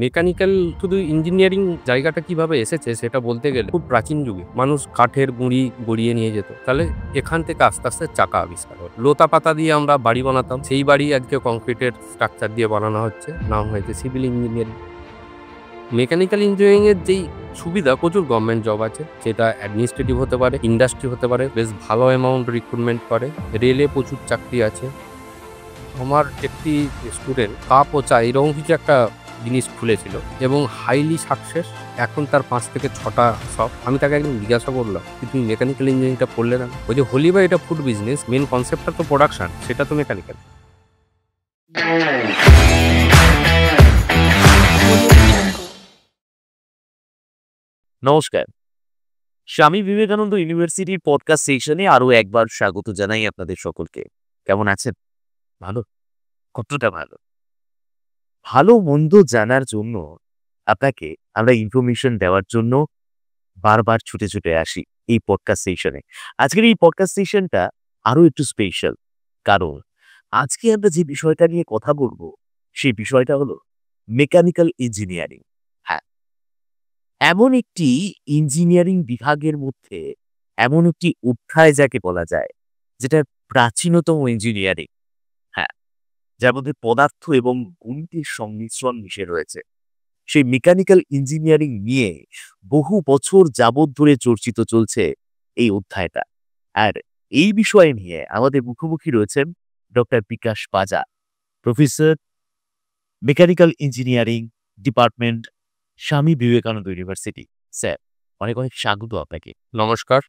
Mechanical শুধু engineering জায়গাটা কিভাবে এসেছে সেটা বলতে গেলে খুব প্রাচীন যুগে মানুষ কাঠের গুঁড়ি গড়িয়ে নিয়ে যেত। তাহলে এখান থেকে আস্তে আস্তে চাকা আবিষ্কার হলো। লতা পাতা দিয়ে আমরা বাড়ি বানাতাম, সেই বাড়ি আজকে কংক্রিটের স্ট্রাকচার দিয়ে বানানো হচ্ছে, নাম হয়েছে সিভিল ইঞ্জিনিয়ারিং। মেকানিক্যাল ইঞ্জিনিয়ারিং এর যেই সুবিধা, প্রচুর গভর্নমেন্ট জব আছে, সেটা অ্যাডমিনিস্ট্রেটিভ হতে পারে, ইন্ডাস্ট্রি হতে পারে, বেশ ভালো অ্যামাউন্ট রিক্রুটমেন্ট করে, রেলে প্রচুর চাকরি আছে। আমার একটি স্টুডেন্ট কাপ ও চা এরকম কিছু একটা জিনিস খুলেছিল এবং হাইলি সাকসেস। এখন তার 5 থেকে 6টা শপ। আমি তাকে একদম জিজ্ঞাসা করলাম যে তুমি মেকানিক্যাল ইঞ্জিনিয়ারিংটা পড়লে না? ওই যে হোলি বা এটা ফুড বিজনেস, মেন কনসেপ্টটা তো প্রোডাকশন, সেটা তো মেকানিক্যাল। নমস্কার। স্বামী বিবেকানন্দ ইউনিভার্সিটির পডকাস্ট সেকশনে আরো একবার স্বাগত জানাই আপনাদের সকলকে। কেমন আছেন? ভালো? কতটা ভালো? ভালো মন্দ জানার জন্য আপনাকে আমরা ইনফরমেশন দেওয়ার জন্য বারবার ছুটে ছুটে আসি এই পডকাস্ট সেকশনে। আজকের এই পডকাস্ট সেকশনটা আরো একটু স্পেশাল, কারণ আজকে আমরা যে বিষয়টা নিয়ে কথা বলবো সেই বিষয়টা হলো মেকানিক্যাল ইঞ্জিনিয়ারিং। হ্যাঁ, এমন একটি ইঞ্জিনিয়ারিং বিভাগের মধ্যে এমন একটি অধ্যায় যাকে বলা যায়, যেটা প্রাচীনতম ইঞ্জিনিয়ারিং। হ্যাঁ, যার মধ্যে পদার্থ এবং গণিতের সংমিশ্রণ মিশে রয়েছে। সেই মেকানিক্যাল ইঞ্জিনিয়ারিং নিয়ে বহু বছর যাবৎ ধরে চর্চিত চলছে এই অধ্যায়টা। আর এই বিষয় নিয়ে আমাদের মুখোমুখি রয়েছেন ডক্টর বিকাশ পাজা, professor, mechanical engineering department, Swami Vivekananda university. Sir, অনেক অনেক স্বাগত আপনাকে। নমস্কার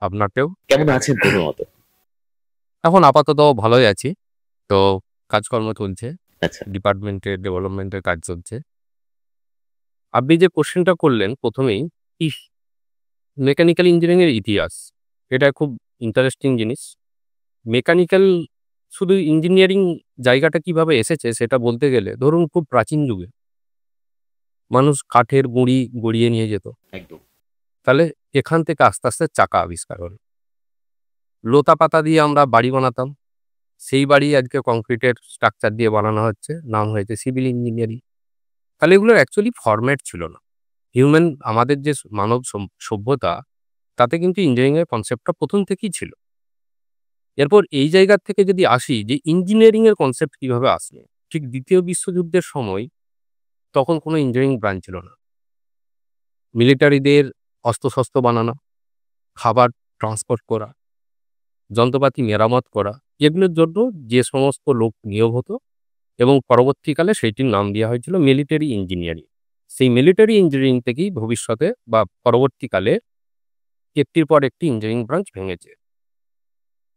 আপনাকেও। কেমন আছেন প্রথমত? এখন আপাতত ভালোই আছি। তো কাজকর্ম চলছে, আচ্ছা, ডিপার্টমেন্টের ডেভেলপমেন্টের কাজ চলছে। আপনি যে কোশ্চেনটা করলেন প্রথমেই, মেকানিক্যাল ইঞ্জিনিয়ারিং এর ইতিহাস, এটা খুব ইন্টারেস্টিং জিনিস। মেকানিক্যাল শুধু ইঞ্জিনিয়ারিং জায়গাটা কিভাবে এসেছে সেটা বলতে গেলে, ধরুন খুব প্রাচীন যুগে মানুষ কাঠের গুঁড়ি গড়িয়ে নিয়ে যেত। একদম। তাহলে এখান থেকে আস্তে আস্তে চাকা আবিষ্কার হলো। লতা পাতা দিয়ে আমরা বাড়ি বানাতাম, সেই বাড়ি আজকে কংক্রিটের স্ট্রাকচার দিয়ে বানানো হচ্ছে, নাম হয়েছে সিভিল ইঞ্জিনিয়ারিং। তাহলে এগুলোর অ্যাকচুয়ালি ফরম্যাট ছিল না। হিউম্যান, আমাদের যে মানব সভ্যতা, তাতে কিন্তু ইঞ্জিনিয়ারিং এর কনসেপ্টটা প্রথম থেকেই ছিল। এরপর এই জায়গা থেকে যদি আসি যে ইঞ্জিনিয়ারিং এর কনসেপ্ট কিভাবে আসলো, ঠিক দ্বিতীয় বিশ্বযুদ্ধের সময় তখন কোনো ইঞ্জিনিয়ারিং ব্রাঞ্চ ছিল না। মিলিটারিদের অস্ত্রশস্ত্র বানানো, খাবার ট্রান্সপোর্ট করা, যন্ত্রপাতি মেরামত করা, এগুলোর জন্য যে সমস্ত লোক নিয়োগ হতো এবং পরবর্তীকালে সেইটির নাম দেওয়া হয়েছিল মিলিটারি ইঞ্জিনিয়ারিং। সেই মিলিটারি ইঞ্জিনিয়ারিং থেকেই ভবিষ্যতে বা পরবর্তীকালে একটির পর একটি ইঞ্জিনিয়ারিং ব্রাঞ্চ ভেঙেছে।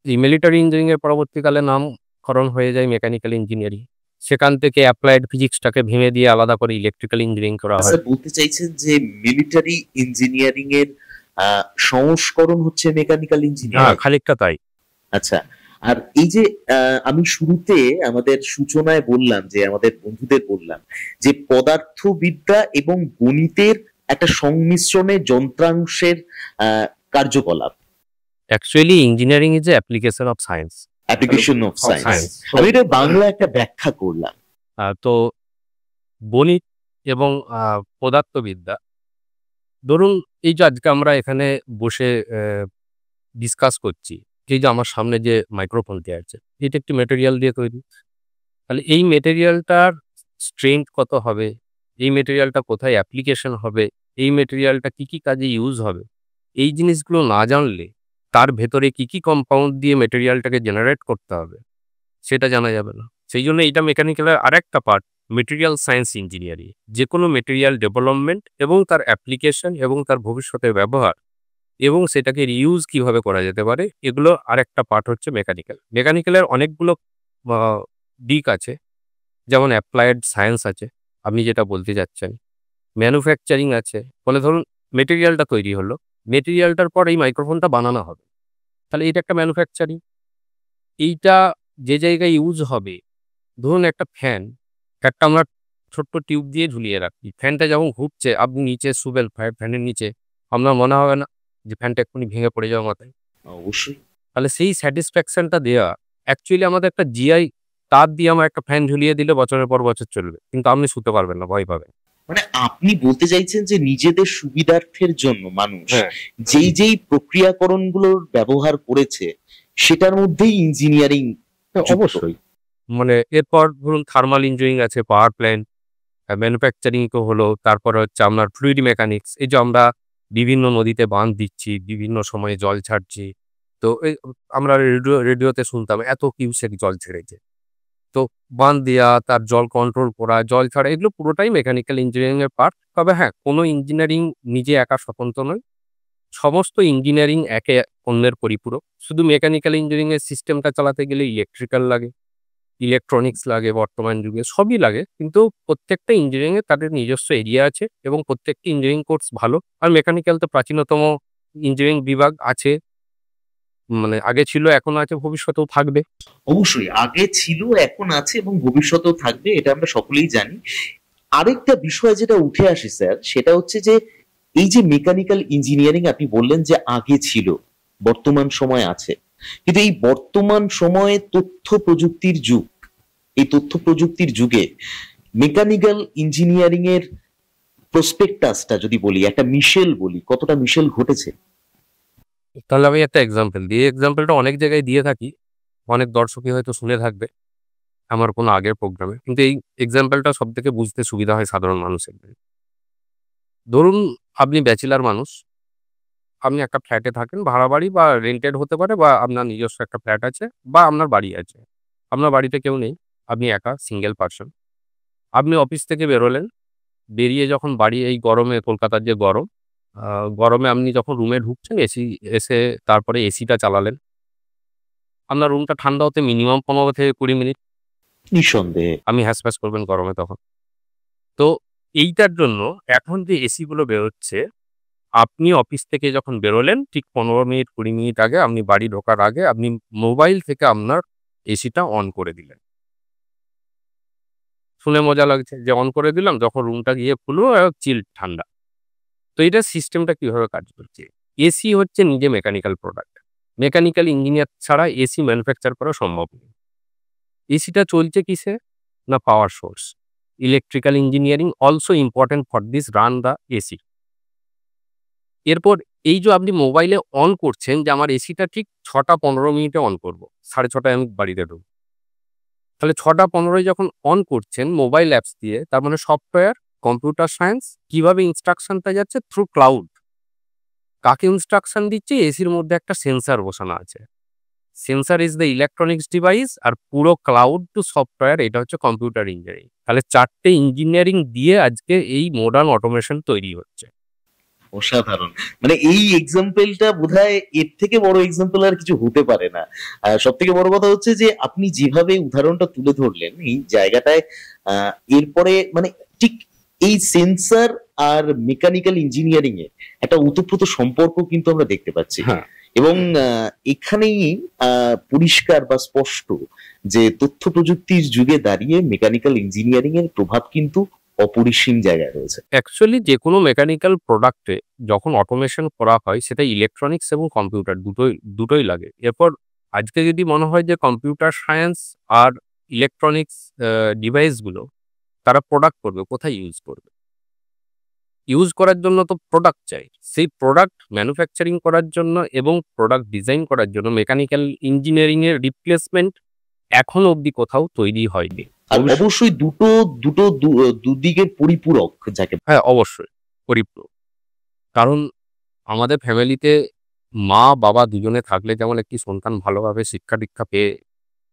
এই মিলিটারি ইঞ্জিনিয়ারিং এর পরবর্তীকালে নামকরণ হয়ে যায় মেকানিক্যাল ইঞ্জিনিয়ারিং। সেখান থেকে অ্যাপ্লাইড ফিজিক্সটাকে ভেঙে দিয়ে আলাদা করে ইলেকট্রিক্যাল ইঞ্জিনিয়ারিং করা হয়। স্যার, বলতে চাইছেন যে মিলিটারি ইঞ্জিনিয়ারিং এর সংস্করণ হচ্ছে মেকানিক্যাল হ্যাঁ, ইঞ্জিনিয়ারিং। খানিকটা তাই। আচ্ছা, আর এই যে আমি শুরুতে আমাদের সূচনায় বললাম, যে আমাদের বন্ধুদের বললাম যে পদার্থবিদ্যা এবং গণিতের একটা সংমিশ্রণে যন্ত্রাংশের কার্যকলাপ, actually engineering is a application of science. Application of science. Science আমি এটা বাংলা একটা ব্যাখ্যা করলাম। তো গণিত এবং পদার্থবিদ্যা, ধরুন এই যে আজকে আমরা এখানে বসে ডিসকাস করছি, এই যে আমার সামনে যে মাইক্রোফোনটি আছে, এটা একটি মেটেরিয়াল দিয়ে তৈরি। তাহলে এই মেটেরিয়ালটার স্ট্রেংথ কত হবে, এই মেটেরিয়ালটা কোথায় অ্যাপ্লিকেশন হবে, এই মেটেরিয়ালটা কি কি কাজে ইউজ হবে, এই জিনিসগুলো না জানলে তার ভেতরে কি কি কম্পাউন্ড দিয়ে মেটেরিয়ালটাকে জেনারেট করতে হবে সেটা জানা যাবে না। সেই জন্য এটা মেকানিক্যালের আরেকটা পার্ট, মেটেরিয়াল সায়েন্স ইঞ্জিনিয়ারিং। যে কোনো মেটেরিয়াল ডেভেলপমেন্ট এবং তার অ্যাপ্লিকেশন এবং তার ভবিষ্যতের ব্যবহার এবং সেটাকে রিউজ কিভাবে করা যেতে পারে, এগুলো আরেকটা পার্ট হচ্ছে মেকানিক্যাল। মেকানিক্যালের অনেকগুলো দিক আছে, যেমন অ্যাপ্লায়েড সায়েন্স আছে, আপনি যেটা বলতে যাচ্ছেন, ম্যানুফ্যাকচারিং আছে। ফলে ধরুন মেটেরিয়ালটা তৈরি হলো, মেটেরিয়ালটার পর এই মাইক্রোফোনটা বানানো হবে, তাহলে এটা একটা ম্যানুফ্যাকচারিং। এইটা যে জায়গায় ইউজ হবে, ধরুন একটা ফ্যান, একটা আমরা ছোট্ট টিউব দিয়ে ঝুলিয়ে রাখি, ফ্যানটা যখন ঘুরছে আপনি নিচে শুবেন ফ্যানের নিচে, আপনার মনে হবে না যে ফ্যানটা এক্ষুনি ভেঙে পড়ে যাওয়ার মাথায়? অবশ্যই। তাহলে সেই স্যাটিসফ্যাকশনটা দেওয়া অ্যাকচুয়ালি আমাদের একটা জিআই তার দিয়ে আমার একটা ফ্যান ঝুলিয়ে দিলে বছরের পর বছর চলবে, কিন্তু আপনি শুতে পারবেন না, ভয় পাবেন। মানে আপনি বলতে চাইছেন যে নিজেদের সুবিধার্থের জন্য মানুষ হ্যাঁ যেই প্রক্রিয়াকরণ গুলোর ব্যবহার করেছে সেটার মধ্যেই ইঞ্জিনিয়ারিং যুক্ত। অবশ্যই। মানে এরপর ধরুন থার্মাল ইঞ্জিনিয়ারিং আছে, পাওয়ার প্ল্যান্ট, ম্যানুফ্যাকচারিং তো হলো। তারপরে হচ্ছে আপনার ফ্লুইড মেকানিক্স। এই যে আমরা বিভিন্ন নদীতে বাঁধ দিচ্ছি, বিভিন্ন সময়ে জল ছাড়ছি। তো এই আমরা রেডিওতে শুনতাম এত কিউসেক জল ছেড়েছে। তো বাঁধ দেয়া, তার জল কন্ট্রোল করা, জল ছাড়া, এগুলো পুরোটাই মেকানিক্যাল ইঞ্জিনিয়ারিং এর পার্ট। তবে হ্যাঁ, কোনো ইঞ্জিনিয়ারিং নিজে একা স্বতন্ত্র নয়। সমস্ত ইঞ্জিনিয়ারিং একে অন্যের পরিপূরক। শুধু মেকানিক্যাল ইঞ্জিনিয়ারিং এর সিস্টেমটা চালাতে গেলে ইলেকট্রিক্যাল লাগে, ইলেকট্রনিক্স লাগে, বর্তমান যুগে সবই লাগে। কিন্তু প্রত্যেকটা ইঞ্জিনিয়ারিং এর তাদের নিজস্ব এরিয়া আছে এবং প্রত্যেকটি ইঞ্জিনিয়ারিং কোর্স ভালো। আর মেকানিক্যাল তো প্রাচীনতম ইঞ্জিনিয়ারিং বিভাগ আছে। মানে আগে ছিল, এখন আছে, ভবিষ্যতেও থাকবে। অবশ্যই আগে ছিল, এখন আছে এবং ভবিষ্যতেও থাকবে, এটা আমরা সকলেই জানি। আরেকটা বিষয় যেটা উঠে আসে স্যার, সেটা হচ্ছে যে এই যে মেকানিক্যাল ইঞ্জিনিয়ারিং আপনি বললেন যে আগে ছিল, বর্তমান সময় আছে, কিন্তু এই বর্তমান সময়ে তথ্য প্রযুক্তির যুগ। এই তথ্য প্রযুক্তির যুগে মেকানিক্যাল ইঞ্জিনিয়ারিং এর প্রসপেক্টাসটা যদি বলি, একটা মিশেল বলি, কতটা মিশেল ঘটেছে? তাহলে আমি একটা এক্সাম্পল দিই। এক্সাম্পলটা অনেক জায়গায় দিয়ে থাকি, অনেক দর্শকই হয়তো শুনে থাকবে আমার কোনো আগের প্রোগ্রামে। কিন্তু এই এক্সাম্পলটা সব থেকে বুঝতে সুবিধা হয় সাধারণ মানুষের। ধরুন আপনি ব্যাচেলার মানুষ, আপনি একটা ফ্ল্যাটে থাকেন, ভাড়া বাড়ি বা রেন্টেড হতে পারে, বা আপনার নিজস্ব একটা ফ্ল্যাট আছে বা আপনার বাড়ি আছে। আপনার বাড়িতে কেউ নেই, আপনি একা সিঙ্গেল পারসন। আপনি অফিস থেকে বেরোলেন, বেরিয়ে যখন বাড়ি, এই গরমে, কলকাতার যে গরম, গরমে আপনি যখন রুমে ঢুকছেন, এসে তারপরে এসিটা চালালেন। আপনার রুমটা ঠান্ডা হতে মিনিমাম 15 থেকে 20 মিনিট। নিঃসন্দেহে। আপনি হ্যাসপ্যাস করবেন গরমে তখন। তো এইটার জন্য এখন যে এসিগুলো বেরোচ্ছে, আপনি অফিস থেকে যখন বেরোলেন ঠিক 15 মিনিট 20 মিনিট আগে, আপনি বাড়ি ঢোকার আগে আপনি মোবাইল থেকে আপনার এসিটা অন করে দিলেন। শুনে মজা লাগছে যে অন করে দিলাম, যখন রুমটা গিয়ে খুলবো চিল ঠান্ডা। তো এটার সিস্টেমটা কিভাবে কাজ করছে? এসি হচ্ছে নিজে মেকানিক্যাল প্রোডাক্ট। মেকানিক্যাল ইঞ্জিনিয়ার ছাড়া এসি ম্যানুফ্যাকচার করা সম্ভব নয়। এসিটা চলছে কিসে? না power source. Electrical engineering also important for this run the AC. এরপর এই যে আপনি মোবাইলে অন করছেন যে আমার এসিটা ঠিক 6টা 15 মিনিটে অন করব। 6:30টায় আমি বাড়িতে ঢুকবো। তাহলে 6টা 15 যখন অন করছেন মোবাইল অ্যাপস দিয়ে, তার মানে সফটওয়্যার, কম্পিউটার সায়েন্স কিভাবে ইনস্ট্রাকশনটা যাচ্ছে? Through cloud. কাকে ইনস্ট্রাকশন দিচ্ছে? এসির মধ্যে একটা সেন্সর বসানো আছে। Sensor is the electronics device, আর পুরো ক্লাউড টু সফটওয়্যার, এটা হচ্ছে কম্পিউটার ইঞ্জিনিয়ারিং। তাহলে 4টে ইঞ্জিনিয়ারিং দিয়ে আজকে এই মডার্ন অটোমেশন তৈরি হচ্ছে। অসাধারণ। মানে এই এক্সাম্পলটা বোধহয় এর থেকে বড় এক্সাম্পল আর কিছু হতে পারে না। সব থেকে বড় কথা হচ্ছে যে আপনি যেভাবে উদাহরণটা তুলে ধরলেন এই জায়গাটায়, এরপরে মানে ঠিক এই সেন্সর আর মেকানিক্যাল ইঞ্জিনিয়ারিং এ একটা ওতপ্রোত সম্পর্ক কিন্তু আমরা দেখতে পাচ্ছি। হ্যাঁ, এবং এখানেই পরিষ্কার বা স্পষ্ট যে তথ্য প্রযুক্তির যুগে দাঁড়িয়ে মেকানিক্যাল ইঞ্জিনিয়ারিং এর প্রভাব কিন্তু অপরিসীম জায়গায় রয়েছে। অ্যাকচুয়ালি যেকোনো মেকানিক্যাল প্রোডাক্টে যখন অটোমেশন করা হয়, সেটা ইলেকট্রনিক্স এবং কম্পিউটার দুটোই লাগে। এরপর আজকে যদি মনে হয় যে কম্পিউটার সায়েন্স আর ইলেকট্রনিক্স ডিভাইসগুলো তারা প্রোডাক্ট করবে, কোথায় ইউজ করবে? ইউজ করার জন্য তো প্রোডাক্ট চাই। সেই প্রোডাক্ট ম্যানুফ্যাকচারিং করার জন্য এবং প্রোডাক্ট ডিজাইন করার জন্য মেকানিক্যাল ইঞ্জিনিয়ারিং এর রিপ্লেসমেন্ট এখনো অবধি কোথাও তৈরি হয়নি। আর অবশ্যই দুটো দুটো দুদিকের পরিপূরক যাকে। হ্যাঁ, অবশ্যই পরিপূরক। কারণ আমাদের ফ্যামিলিতে মা-বাবা দুজনে থাকলে যেমন একটি সন্তান ভালোভাবে শিক্ষা-দীক্ষা পেয়ে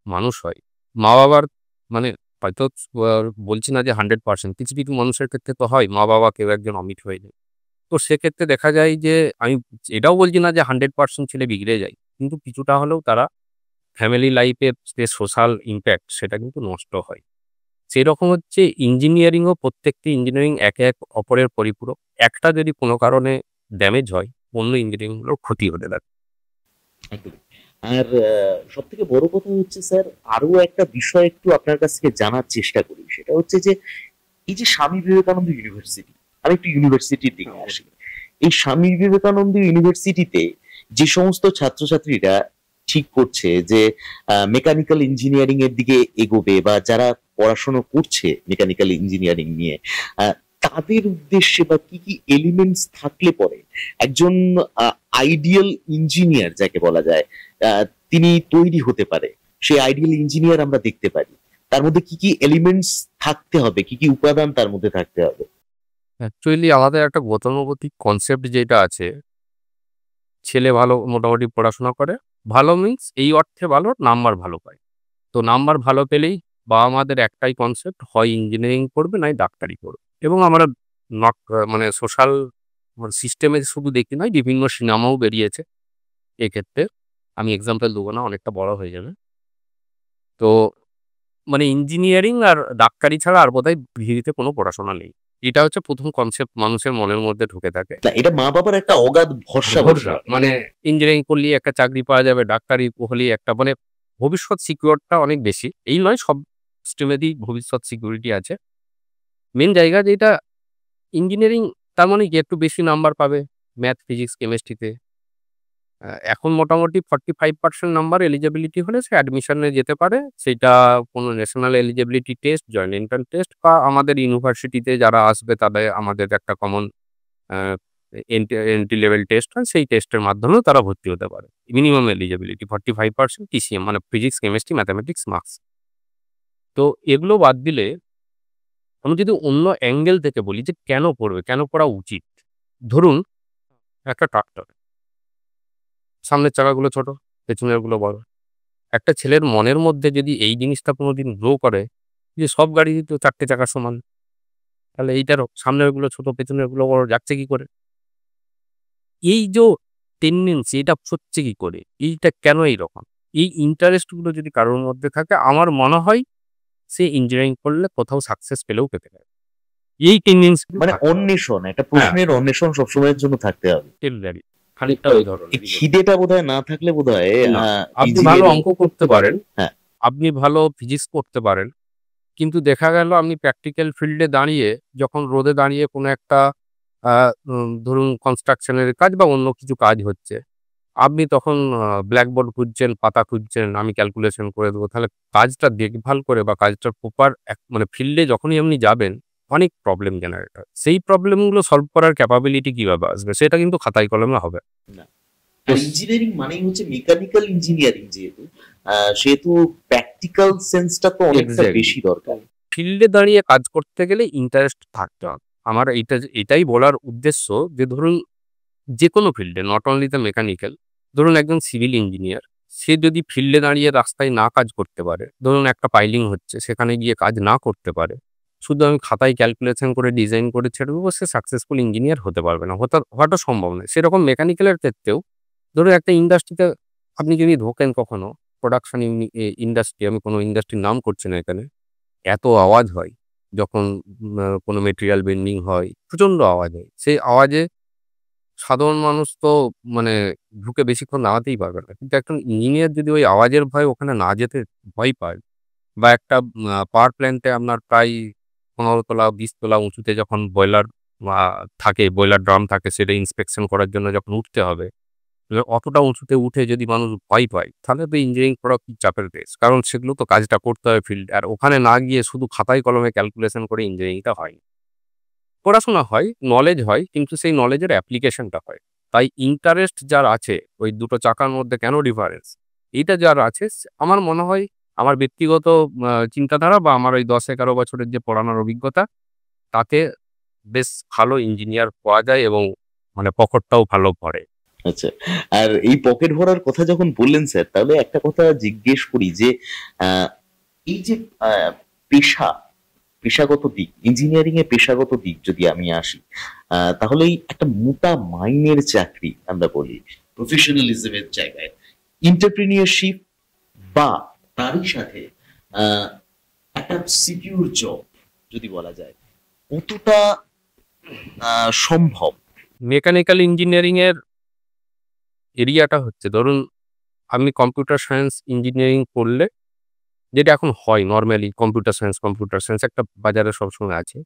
মানুষ হয়। মা-বাবার মানে হয়তো আ বলছি না যে 100%, কিছু, কিছু মানুষের ক্ষেত্রে তো হয় মা-বাবা কেউ একজন অমিট হয়ে যায়। তো সেক্ষেত্রে দেখা যায় যে আমি এটাও বলছি না যে 100% ছেলে বিগড়ে যায়। কিন্তু কিছুটা হলেও তারা ফ্যামিলি লাইফের যে সোশ্যাল ইমপ্যাক্ট সেটা কিন্তু নষ্ট হয়। সেরকম হচ্ছে ইঞ্জিনিয়ারিংও, প্রত্যেকটি ইঞ্জিনিয়ারিং একে এক অপরের পরিপূরক। একটা যদি কোনো কারণে ড্যামেজ হয়, অন্য ইঞ্জিনিয়ারিংগুলোর ক্ষতি হতে লাগে। একদমই। আর সব থেকে বড় কথা হচ্ছে স্যার, আরো একটা বিষয় একটু আপনার কাছ থেকে জানার চেষ্টা করি, সেটা হচ্ছে যে এই যে স্বামী বিবেকানন্দ ইউনিভার্সিটি, আমি একটু ইউনিভার্সিটির দিকে আসি। এই স্বামী বিবেকানন্দ ইউনিভার্সিটিতে যে সমস্ত ছাত্রছাত্রীরা ঠিক করছে যে মেকানিক্যাল ইঞ্জিনিয়ারিং এর দিকে এগোবে বা যারা পড়াশোনা করছে মেকানিক্যাল ইঞ্জিনিয়ারিং নিয়ে, তাদের উদ্দেশ্যে বা কি কি এলিমেন্টস থাকলে পরে একজন আইডিয়াল ইঞ্জিনিয়ার যাকে বলা যায় তিনি তৈরি হতে পারে, সেই আইডিয়াল ইঞ্জিনিয়ার আমরা দেখতে পারি? তার মধ্যে কি কি এলিমেন্টস থাকতে হবে, কি কি উপাদান তার মধ্যে থাকতে হবে? অ্যাকচুয়ালি আমাদের একটা গতানুগতিক কনসেপ্ট যেটা আছে, ছেলে ভালো মোটামুটি পড়াশোনা করে, ভালো মিন্স এই অর্থে ভালো নাম্বার ভালো পায়। তো নাম্বার ভালো পেলেই বাবা মাদের একটাই কনসেপ্ট, হয় ইঞ্জিনিয়ারিং পড়বে নয় ডাক্তারি পড়বে। এবং আমরা নট মানে সোশ্যাল সিস্টেমে শুধু দেখি নয়, বিভিন্ন সিনেমাও বেরিয়েছে এক্ষেত্রে। আমি এক্সাম্পল দেবো না, অনেকটা বড় হয়ে যাবে। তো মানে ইঞ্জিনিয়ারিং আর ডাক্তারি ছাড়া আর বোধহয় পৃথিবীতে কোনো পড়াশোনা নেই। এটা হচ্ছে প্রথম কনসেপ্ট মানুষের মনের মধ্যে ঢুকে থাকে। না, এটা মা বাবার একটা অগাধ ভরসা ভরসা মানে ইঞ্জিনিয়ারিং করলেই একটা চাকরি পাওয়া যাবে, ডাক্তারি হলেই একটা মানে ভবিষ্যৎ সিকিউরটা অনেক বেশি। এই নয় সব স্ট্রিমেরই ভবিষ্যৎ সিকিউরিটি আছে। মেন জায়গা যেটা ইঞ্জিনিয়ারিং, তার মানে কি একটু বেশি নাম্বার পাবে ম্যাথ, ফিজিক্স, কেমিস্ট্রিতে। এখন মোটামুটি 45% নাম্বার এলিজিবিলিটি হলে সে অ্যাডমিশনে যেতে পারে। সেইটা কোনো national eligibility test, joint entrance test বা আমাদের ইউনিভার্সিটিতে যারা আসবে তাদের আমাদের একটা কমন এন্ট্রি লেভেল টেস্ট হয়, সেই টেস্টের মাধ্যমেও তারা ভর্তি হতে পারে। মিনিমাম এলিজিবিলিটি 45% টিসিএম মানে ফিজিক্স, কেমিস্ট্রি, ম্যাথামেটিক্স, মার্কস। তো এগুলো বাদ দিলে আমি যদি অন্য অ্যাঙ্গেল থেকে বলি যে কেন পড়বে, কেন পড়া উচিত? ধরুন একটা ট্রাক্টর, সামনের চাকাগুলো ছোট, পেছনেরগুলো বড়। একটা ছেলের মনের মধ্যে যদি এই জিনিসটা কোনোদিন গ্রো করে যে সব গাড়ি তো 4 টে চাকা সমান, তাহলে এইটারও সামনেরগুলো ছোট, পেছনেরগুলো বড় যাচ্ছে কি করে? এই যে টেনডেন্সি, এটা হচ্ছে কি করে? এইটা কেন এইরকম? এই ইন্টারেস্ট গুলো যদি কারোর মধ্যে থাকে, আমার মনে হয় সে ইঞ্জিনিয়ারিং করলে কোথাও সাকসেস পেলেও পেতে পারে। এই টেনডেন্সি মানে অন্বেষণ, একটা প্রশ্নের অন্বেষণ সবসময়ের জন্য থাকতে হবে। টেম্পোরারি, খানিকটা ওই ধরনের। এই খিদেটা বোধহয় না থাকলে বোধহয় না, আপনি ভালো engineering- অঙ্ক করতে পারেন, হ্যাঁ। আপনি ভালো ফিজিক্স করতে পারেন, কিন্তু দেখা গেল আপনি প্র্যাকটিক্যাল ফিল্ডে দাঁড়িয়ে যখন রোদে দাঁড়িয়ে কোনো একটা ধরুন কনস্ট্রাকশনের কাজ বা অন্য কিছু কাজ হচ্ছে, আপনি তখন ব্ল্যাকবোর্ড খুঁজছেন, পাতা খুঁজছেন, আমি ক্যালকুলেশন করে দেবো। তাহলে কাজটা দেখভাল করে বা কাজটার প্রপার মানে ফিল্ডে যখনই আপনি যাবেন, অনেক প্রবলেম জেনারেট হয়। সেই প্রবলেমগুলো সলভ করার ক্যাপাবিলিটি কিভাবে আসবে? সেটা কিন্তু খাতায় কলমে হবে না। আর ইঞ্জিনিয়ারিং মানেই হচ্ছে মেকানিক্যাল ইঞ্জিনিয়ারিং, সেহেতু প্র্যাকটিক্যাল সেন্সটা তো অনেকটা Exactly. বেশি দরকার। ফিল্ডে দাঁড়িয়ে কাজ করতে গেলে ইন্টারেস্ট থাকতে হবে। আমার এটাই বলার উদ্দেশ্য যে ধরুন যে কোনো ফিল্ডে, নট অনলি দ্য মেকানিক্যাল, ধরুন একজন সিভিল ইঞ্জিনিয়ার, সে যদি ফিল্ডে দাঁড়িয়ে রাস্তায় না কাজ করতে পারে, ধরুন একটা পাইলিং হচ্ছে সেখানে গিয়ে কাজ না করতে পারে, শুধু আমি খাতায় ক্যালকুলেশন করে ডিজাইন করে ছেড়ে দেবো, সে সাকসেসফুল ইঞ্জিনিয়ার হতে পারবে না, হওয়াটা সম্ভব নয়। সেরকম মেকানিক্যালের ক্ষেত্রেও ধরুন একটা ইন্ডাস্ট্রিতে আপনি যদি ঢোকেন কখনো, প্রোডাকশন ইন্ডাস্ট্রি, আমি কোনো ইন্ডাস্ট্রির নাম করছি না এখানে, এত আওয়াজ হয় যখন কোনো মেটেরিয়াল বেন্ডিং হয়, প্রচণ্ড আওয়াজ হয়। সেই আওয়াজে সাধারণ মানুষ তো মানে ঢুকে বেশিক্ষণ দাঁড়াতেই পারবে না। কিন্তু একজন ইঞ্জিনিয়ার যদি ওই আওয়াজের ভয়ে ওখানে না যেতে ভয় পায়, বা একটা পাওয়ার প্ল্যান্টে আপনার প্রায় ১৫ তলা ২০ তলা উঁচুতে যখন বয়লার থাকে, বয়লার ড্রাম থাকে, সেটা ইন্সপেকশন করার জন্য যখন উঠতে হবে, এবার অতটা উঁচুতে উঠে যদি মানুষ ভয় পায়, তাহলে তো ইঞ্জিনিয়ারিং করা খুব চাপের কেস। কারণ সেগুলো তো কাজটা করতে হয় ফিল্ড, আর ওখানে না গিয়ে শুধু খাতায় কলমে ক্যালকুলেশন করে ইঞ্জিনিয়ারিংটা হয় না। পড়াশোনা হয়, নলেজ হয়, কিন্তু সেই নলেজের অ্যাপ্লিকেশনটা হয়। তাই ইন্টারেস্ট যার আছে, ওই দুটো চাকার মধ্যে কেন ডিফারেন্স? এইটা যার আছে আমার মনে হয়, আমার ব্যক্তিগত চিন্তাধারা বা আমার ওই ১০-১১ বছরের যে পড়ানোর অভিজ্ঞতা, তাতে বেশ ভালো ইঞ্জিনিয়ার পাওয়া যায় এবং মানে পকেটটাও ভালো ভরে। আচ্ছা, আর এই পকেট ভরার কথা যখন বললেন স্যার, তাহলে একটা কথা জিজ্ঞেস করি যে আহ, এই যে পেশাগত দিক, ইঞ্জিনিয়ারিং এর পেশাগত দিক যদি আমি আসি, তাহলে এই একটা মোটা মাইনের চাকরি আমরা বলি প্রফেশনালিজমের জায়গায়, এন্টারপ্রেনিয়রশিপ বা তারই সাথে আহ, একটা সিকিউর জব যদি বলা যায়, কতটা সম্ভব? মেকানিক্যাল ইঞ্জিনিয়ারিং এর এরিয়াটা হচ্ছে, ধরুন আপনি কম্পিউটার সায়েন্স ইঞ্জিনিয়ারিং পড়লে, যেটা এখন হয় নরমালি, কম্পিউটার সায়েন্স একটা বাজারে সবসময় আছে,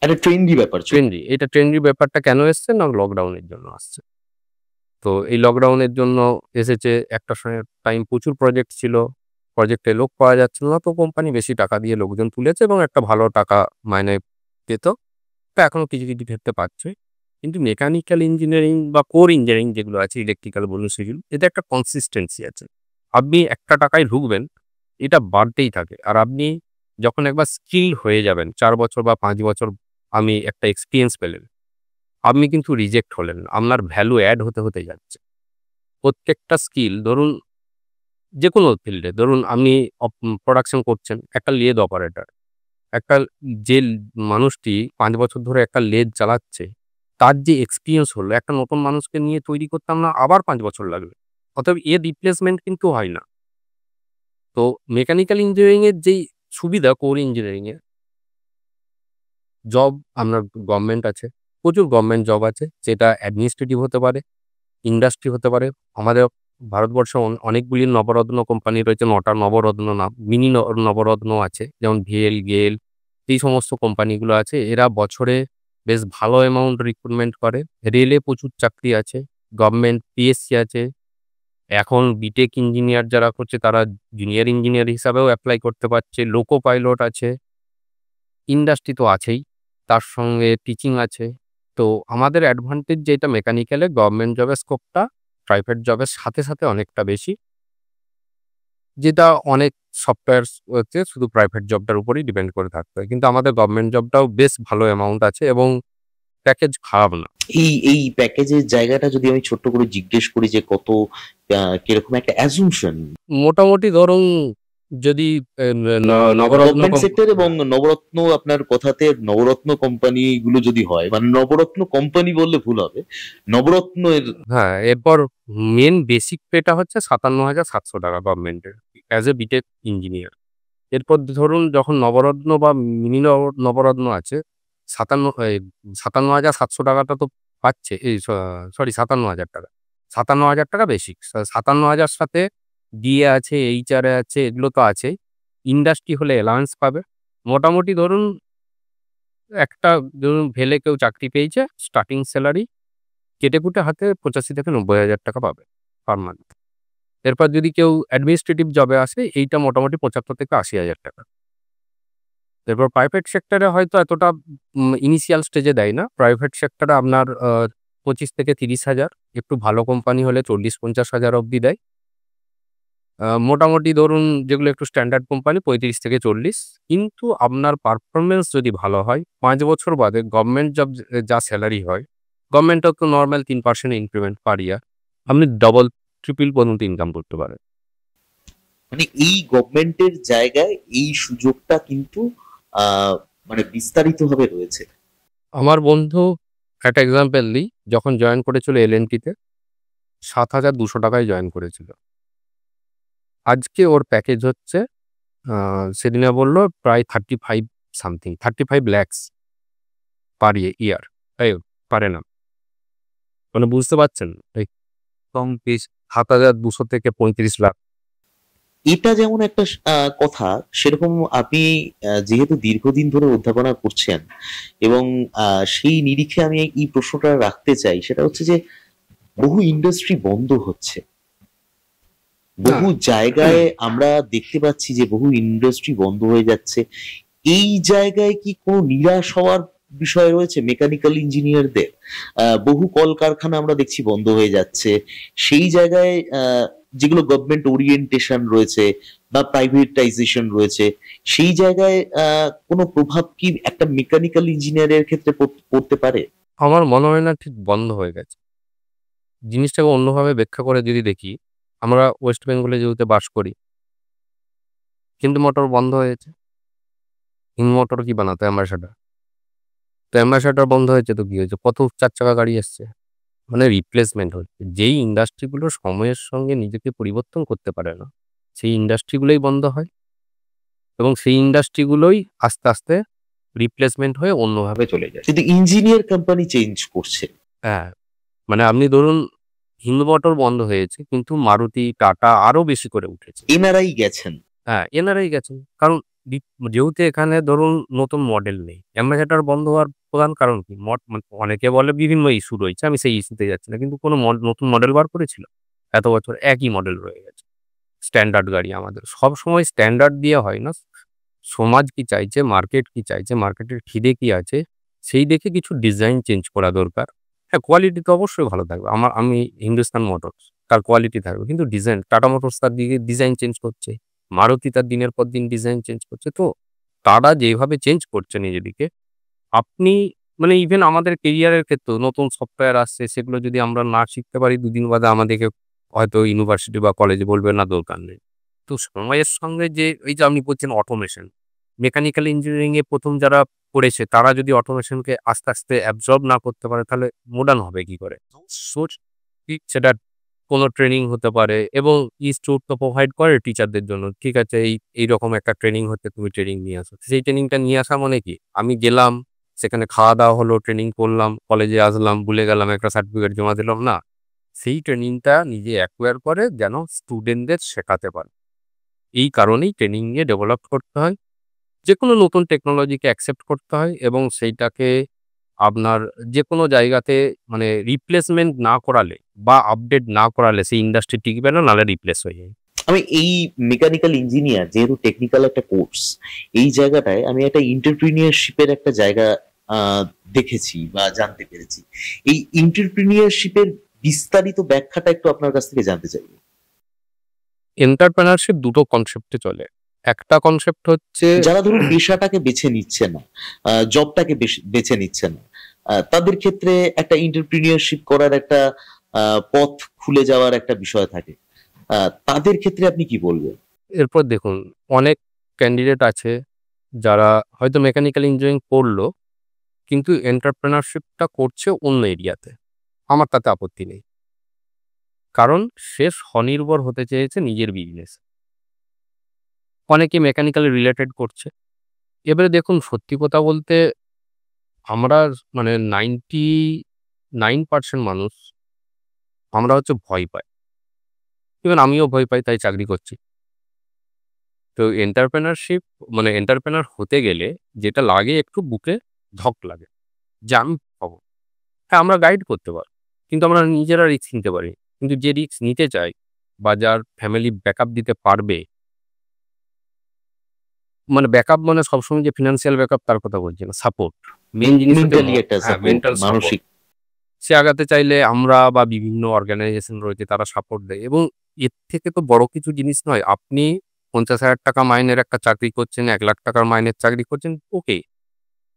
একটা ট্রেন্ডি ব্যাপার ছিল। ট্রেন্ডি। এটা ট্রেন্ডি ব্যাপারটা কেন এসছে না, লকডাউনের জন্য আসছে। তো এই লকডাউনের জন্য এসেছে, একটা সময় টাইম প্রচুর প্রজেক্ট ছিল, প্রজেক্টে লোক পাওয়া যাচ্ছিল না, তো কোম্পানি বেশি টাকা দিয়ে লোকজন তুলেছে এবং একটা ভালো টাকা মাইনে পেত। একটা এখনো কিছু কিছু ক্ষেত্রে পাচ্ছে, কিন্তু মেকানিক্যাল ইঞ্জিনিয়ারিং বা কোর ইঞ্জিনিয়ারিং যেগুলো আছে, ইলেকট্রিক্যাল বলুন সিভিল, এতে একটা কনসিস্টেন্সি আছে। আপনি একটা টাকায় ঢুকবেন, এটা বাড়তেই থাকে। আর আপনি যখন একবার স্কিল হয়ে যাবেন, 4 বছর বা 5 বছর আমি একটা এক্সপিরিয়েন্স পেলেন, আপনি কিন্তু রিজেক্ট হলেন না। আপনার ভ্যালু অ্যাড হতে হতে যাচ্ছে। প্রত্যেকটা স্কিল ধরুন যেকোনো ফিল্ডে, ধরুন আপনি প্রোডাকশন করছেন, একটা লেদ অপারেটর, একটা যে মানুষটি 5 বছর ধরে একটা লেদ চালাচ্ছে, তার যে এক্সপিরিয়েন্স হলো, একটা নতুন মানুষকে নিয়ে তৈরি করতে আপনার আবার 5 বছর লাগবে। অতএব এর রিপ্লেসমেন্ট কিন্তু হয় না। তো মেকানিক্যাল ইঞ্জিনিয়ারিং এর যেই সুবিধা, কোর ইঞ্জিনিয়ারিং এর জব আপনার গভর্নমেন্ট আছে, প্রচুর গভর্নমেন্ট জব আছে, যেটা অ্যাডমিনিস্ট্রেটিভ হতে পারে, ইন্ডাস্ট্রি হতে পারে। আমাদের ভারতবর্ষে অনেকগুলি নবরত্ন কোম্পানি রয়েছে, ৯টা নবরত্ন নাম, মিনি নবরত্ন আছে, যেমন ভিএল, গেল, এই সমস্ত কোম্পানিগুলো আছে। এরা বছরে বেশ ভালো অ্যামাউন্ট রিক্রুটমেন্ট করে। রেলে প্রচুর চাকরি আছে, গভর্নমেন্ট পিএসসি আছে। এখন বিটেক ইঞ্জিনিয়ার যারা করছে তারা জুনিয়র ইঞ্জিনিয়ার হিসাবেও অ্যাপ্লাই করতে পারছে। লোকো পাইলট আছে, ইন্ডাস্ট্রি তো আছেই, তার সঙ্গে টিচিং আছে। তো আমাদের অ্যাডভান্টেজ যেটা মেকানিক্যালে, গভর্নমেন্ট জবের স্কোপটা প্রাইভেট জবের সাথে সাথে অনেকটা বেশি, যেটা অনেক সফটওয়্যার হচ্ছে শুধু প্রাইভেট জবটার উপরেই ডিপেন্ড করে থাকতে হয়। কিন্তু আমাদের গভর্নমেন্ট জবটাও বেশ ভালো অ্যামাউন্ট আছে এবং প্যাকেজ খারাপ না। এই প্যাকেজের জায়গাটা যদি আমি ছোট্ট করে জিজ্ঞেস করি যে কত, কিরকম একটা অ্যাজুমশন মোটামুটি ধরুন যদি নবরত্ন গভর্নমেন্ট সেক্টর এবং নবরত্ন, আপনার কথাতে নবরত্ন কোম্পানি গুলো যদি হয়, মানে নবরত্ন কোম্পানি বললে ভুল হবে, নবরত্ন এর হ্যাঁ, এরপর মেন বেসিক পেটা হচ্ছে ৫৭,৭০০ টাকা গভর্নমেন্টের অ্যাজ এ বিটেক ইঞ্জিনিয়ার। এরপর ধরুন যখন নবরত্ন বা মিনি নবরত্ন আছে, ৫৭,৭০০ টাকাটা তো পাচ্ছে, এই সরি ৫৭,০০০ টাকা। ৫৭,০০০ টাকা বেসিক। ৫৭,০০০ সাথে ডিএ আছে, এইচআরএ আছে, এগুলো তো আছেই। ইন্ডাস্ট্রি হলে অ্যালাওয়েন্স পাবে। মোটামুটি ধরুন একটা, ধরুন ভেলে কেউ চাকরি পেয়েছে, স্টার্টিং স্যালারি কেটে-কুটে হাতে ৮৫,০০০ থেকে ৯০,০০০ টাকা পাবে পার মান্থ। এরপর যদি কেউ অ্যাডমিনিস্ট্রেটিভ জবে আসে, এইটা মোটামুটি ৭৫,০০০ থেকে ৮০,০০০ টাকা। এরপর প্রাইভেট সেক্টরে হয়তো এতটা ইনিশিয়াল স্টেজে দেয় না। প্রাইভেট সেক্টরে আপনার ২৫,০০০ থেকে ৩০,০০০, একটু ভালো কোম্পানি হলে ৪০,০০০-৫০,০০০ অব্দি দেয়। মোটামুটি ধরুন যেগুলো একটু স্ট্যান্ডার্ড কোম্পানি ৩৫ থেকে ৪০। কিন্তু আপনার পারফরম্যান্স যদি ভালো হয়, ৫ বছর বাদে গভর্নমেন্ট জব যা স্যালারি হয়, গভর্নমেন্টও তো নরমাল ৩% ইনক্রিমেন্ট পার ইয়ার, আপনি ডবল, ট্রিপল পর্যন্ত ইনকাম করতে পারেন। মানে এই গভর্নমেন্টের জায়গায় এই সুযোগটা কিন্তু মানে বিস্তারিত ভাবে রয়েছে। আমার বন্ধু একটা এক্সাম্পল দিই, যখন জয়েন করেছিল এল&টিতে ৭,২০০ টাকায় জয়েন করেছিল। আজকে ওর প্যাকেজ হচ্ছে সেদিনে বলল প্রায় 35 সামথিং, 35 lakhs পার ইয়ার, এই পারে না। মানে বুঝতে পারছেন, এই কম বেশ ৭,২০০ থেকে ৩৫ লাখ। এটা যেমন একটা কথা, সেরকম আপনি যেহেতু দীর্ঘদিন ধরে অধ্যাপনা করছেন এবং সেই নিরিখে আমি এই প্রশ্নটা রাখতে চাই, সেটা হচ্ছে যে বহু ইন্ডাস্ট্রি বন্ধ হচ্ছে, বহু জায়গায় আমরা দেখতে পাচ্ছি যে বহু ইন্ডাস্ট্রি বন্ধ হয়ে যাচ্ছে। এই জায়গায় কি কোনো নিরাশ হওয়ার বিষয় রয়েছে মেকানিক্যাল ইঞ্জিনিয়ারদের? বহু কলকারখানা আমরা দেখছি বন্ধ হয়ে যাচ্ছে। সেই জায়গায় যেগুলো গভর্নমেন্ট ওরিয়েন্টেশন রয়েছে বা প্রাইভেটাইজেশন রয়েছে, সেই জায়গায় কোনো প্রভাব কি একটা মেকানিক্যাল ইঞ্জিনিয়ারের ক্ষেত্রে পড়তে পারে? আমার মনে হয় না ঠিক বন্ধ হয়ে গেছে। জিনিসটাকে অন্যভাবে ব্যাখ্যা করে যদি দেখি, আমরা ওয়েস্ট বেঙ্গলে যেহেতু বাস করি, কিন্তু মোটর বন্ধ হয়েছে। হিন্দ মোটর কি বানাতো? অ্যাম্বাসেডর। তো অ্যাম্বাসেডর বন্ধ হয়েছে তো কি হয়েছে? কত ৪ চাকা গাড়ি এসছে। মানে রিপ্লেসমেন্ট হচ্ছে। যেই ইন্ডাস্ট্রিগুলো সময়ের সঙ্গে নিজেকে পরিবর্তন করতে পারে না, সেই ইন্ডাস্ট্রিগুলোই বন্ধ হয় এবং সেই ইন্ডাস্ট্রিগুলোই আস্তে আস্তে রিপ্লেসমেন্ট হয়ে অন্যভাবে চলে যায়। কিন্তু ইঞ্জিনিয়ার কোম্পানি চেঞ্জ করছে। হ্যাঁ, মানে আপনি ধরুন হিন্দ মোটর বন্ধ হয়েছে, কিন্তু মারুতি, টাটা আরো বেশি করে উঠেছে। এনারাই গেছেন। হ্যাঁ, এনারাই গেছেন। কারণ যেহেতু এখানে ধরুন নতুন মডেল নেই। অ্যাম্বাসেডর বন্ধ হওয়ার প্রধান কারণ কি? মানে অনেকে বলে বিভিন্ন ইস্যু রয়েছে। আমি সেই ইস্যুতে যাচ্ছি না। কিন্তু কোনো নতুন মডেল বার করেছিল? এত বছর একই মডেল রয়ে গেছে। স্ট্যান্ডার্ড গাড়ি আমাদের। সবসময় স্ট্যান্ডার্ড দিয়ে হয় না। সমাজ কি চাইছে, মার্কেট কি চাইছে, মার্কেটের খিদে কি আছে, সেই দেখে কিছু ডিজাইন চেঞ্জ করা দরকার। হ্যাঁ, কোয়ালিটি তো অবশ্যই ভালো থাকবে। আমি হিন্দুস্তান মোটরস, তার কোয়ালিটি থাকবে। কিন্তু ডিজাইন টাটা মোটরস তার দিকে ডিজাইন চেঞ্জ করছে। মারুতি তার দিনের পর দিন ডিজাইন চেঞ্জ করছে। তো তারা যেভাবে চেঞ্জ করছে নিজেদিকে, আপনি মানে ইভেন আমাদের কেরিয়ারের ক্ষেত্রেও নতুন সফটওয়্যার আসছে, সেগুলো যদি আমরা না শিখতে পারি ২ দিন বাদে আমাদেরকে হয়তো ইউনিভার্সিটি বা কলেজে বলবে না দরকার নেই। তো সময়ের সঙ্গে যে এই যে আপনি বলছেন অটোমেশন, মেকানিক্যাল ইঞ্জিনিয়ারিং এ ১ম যারা পড়েছে তারা যদি অটোমেশনকে আস্তে, আস্তে অ্যাবজর্ব না করতে পারে তাহলে মডার্ন হবে কি করে? সোচ সেটা কোনো ট্রেনিং হতে পারে এবং ইনস্টিটিউট তো প্রোভাইড করে টিচারদের জন্য। ঠিক আছে, এইরকম একটা ট্রেনিং হচ্ছে, তুমি ট্রেনিং নিয়ে আসো। সেই ট্রেনিংটা নিয়ে আসা মানে কি? আমি গেলাম, সেখানে খাওয়া-দাওয়া হলো, ট্রেনিং করলাম, কলেজে আসলাম, ভুলে গেলাম, একটা সার্টিফিকেট জমা দিলাম। না, সেই ট্রেনিংটা নিজে অ্যাকোয়ার করে যেন স্টুডেন্টদের শেখাতে পারে। এই কারণেই ট্রেনিং নিয়ে ডেভেলপ করতে হয়। যেকোনো নতুন টেকনোলজিকে অ্যাকসেপ্ট করতে হয় এবং সেইটাকে আপনার যেকোনো জায়গাতে মানে রিপ্লেসমেন্ট না করালে বা আপডেট না করালে সেই ইন্ডাস্ট্রি টিকবে না, নাহলে রিপ্লেস হয়ে যায়। আমি এই মেকানিক্যাল ইঞ্জিনিয়ার যেহেতু টেকনিক্যাল একটা কোর্স, এই জায়গাটায় আমি একটা এন্টারপ্রিনিয়রশিপের একটা জায়গা দেখেছি বা জানতে পেরেছি। এই এন্টারপ্রিনিয়রশিপের বিস্তারিত ব্যাখ্যাটা একটু আপনার কাছ থেকে জানতে চাই। এন্টারপ্রেনারশিপ দুটো কনসেপ্টে চলে। একটা কনসেপ্ট হচ্ছে যারা ধরুন পেশাটাকে বেছে নিচ্ছে না, জবটাকে বেছে নিচ্ছে না, তাদের ক্ষেত্রে একটা এন্টারপ্রিনিয়রশিপ করার একটা পথ খুলে যাওয়ার একটা বিষয় থাকে। তাদের ক্ষেত্রে আপনি কি বলবেন? এরপর দেখুন, অনেক ক্যান্ডিডেট আছে যারা হয়তো মেকানিক্যাল ইঞ্জিনিয়ারিং পড়লো কিন্তু এন্টারপ্রেনারশিপটা করছে অন্য এরিয়াতে। আমার তাতে আপত্তি নেই। কারণ সে স্বনির্ভর হতে চেয়েছে নিজের বিজনেস। অনেকে মেকানিক্যাল রিলেটেড করছে। এবারে দেখুন, সত্যি কথা বলতে আমরা মানে 99% মানুষ আমরা হচ্ছে ভয় পাই। ইভেন আমিও ভয় পাই, তাই চাকরি করছি। তো এন্টারপ্রেনারশিপ মানে এন্টারপ্রেনার হতে গেলে যেটা লাগে, একটু বুকে ধক লাগে যে আমি পাবো। হ্যাঁ, আমরা গাইড করতে পারি কিন্তু আমরা নিজেরা রিস্ক নিতে পারি। কিন্তু যে রিস্ক নিতে চায় বা যার ফ্যামিলি ব্যাকআপ দিতে পারবে, মানে ব্যাকআপ মানে সবসময় যে ফিনান্সিয়াল ব্যাকআপ তার কথা বলছি না, সাপোর্ট মেইন জিনিস হচ্ছে মেন্টালি একটা হ্যাঁ, সাপোর্ট, মেন্টাল সাপোর্ট। মানসিক। সে আগাতে চাইলে আমরা বা বিভিন্ন অর্গানাইজেশন রয়েছে তারা সাপোর্ট দেয় এবং এর থেকে তো বড় কিছু জিনিস নয়। আপনি ৫০,০০০ টাকা মাইনের একটা চাকরি করছেন, ১,০০,০০০ টাকার মাইনের চাকরি করছেন, ওকে।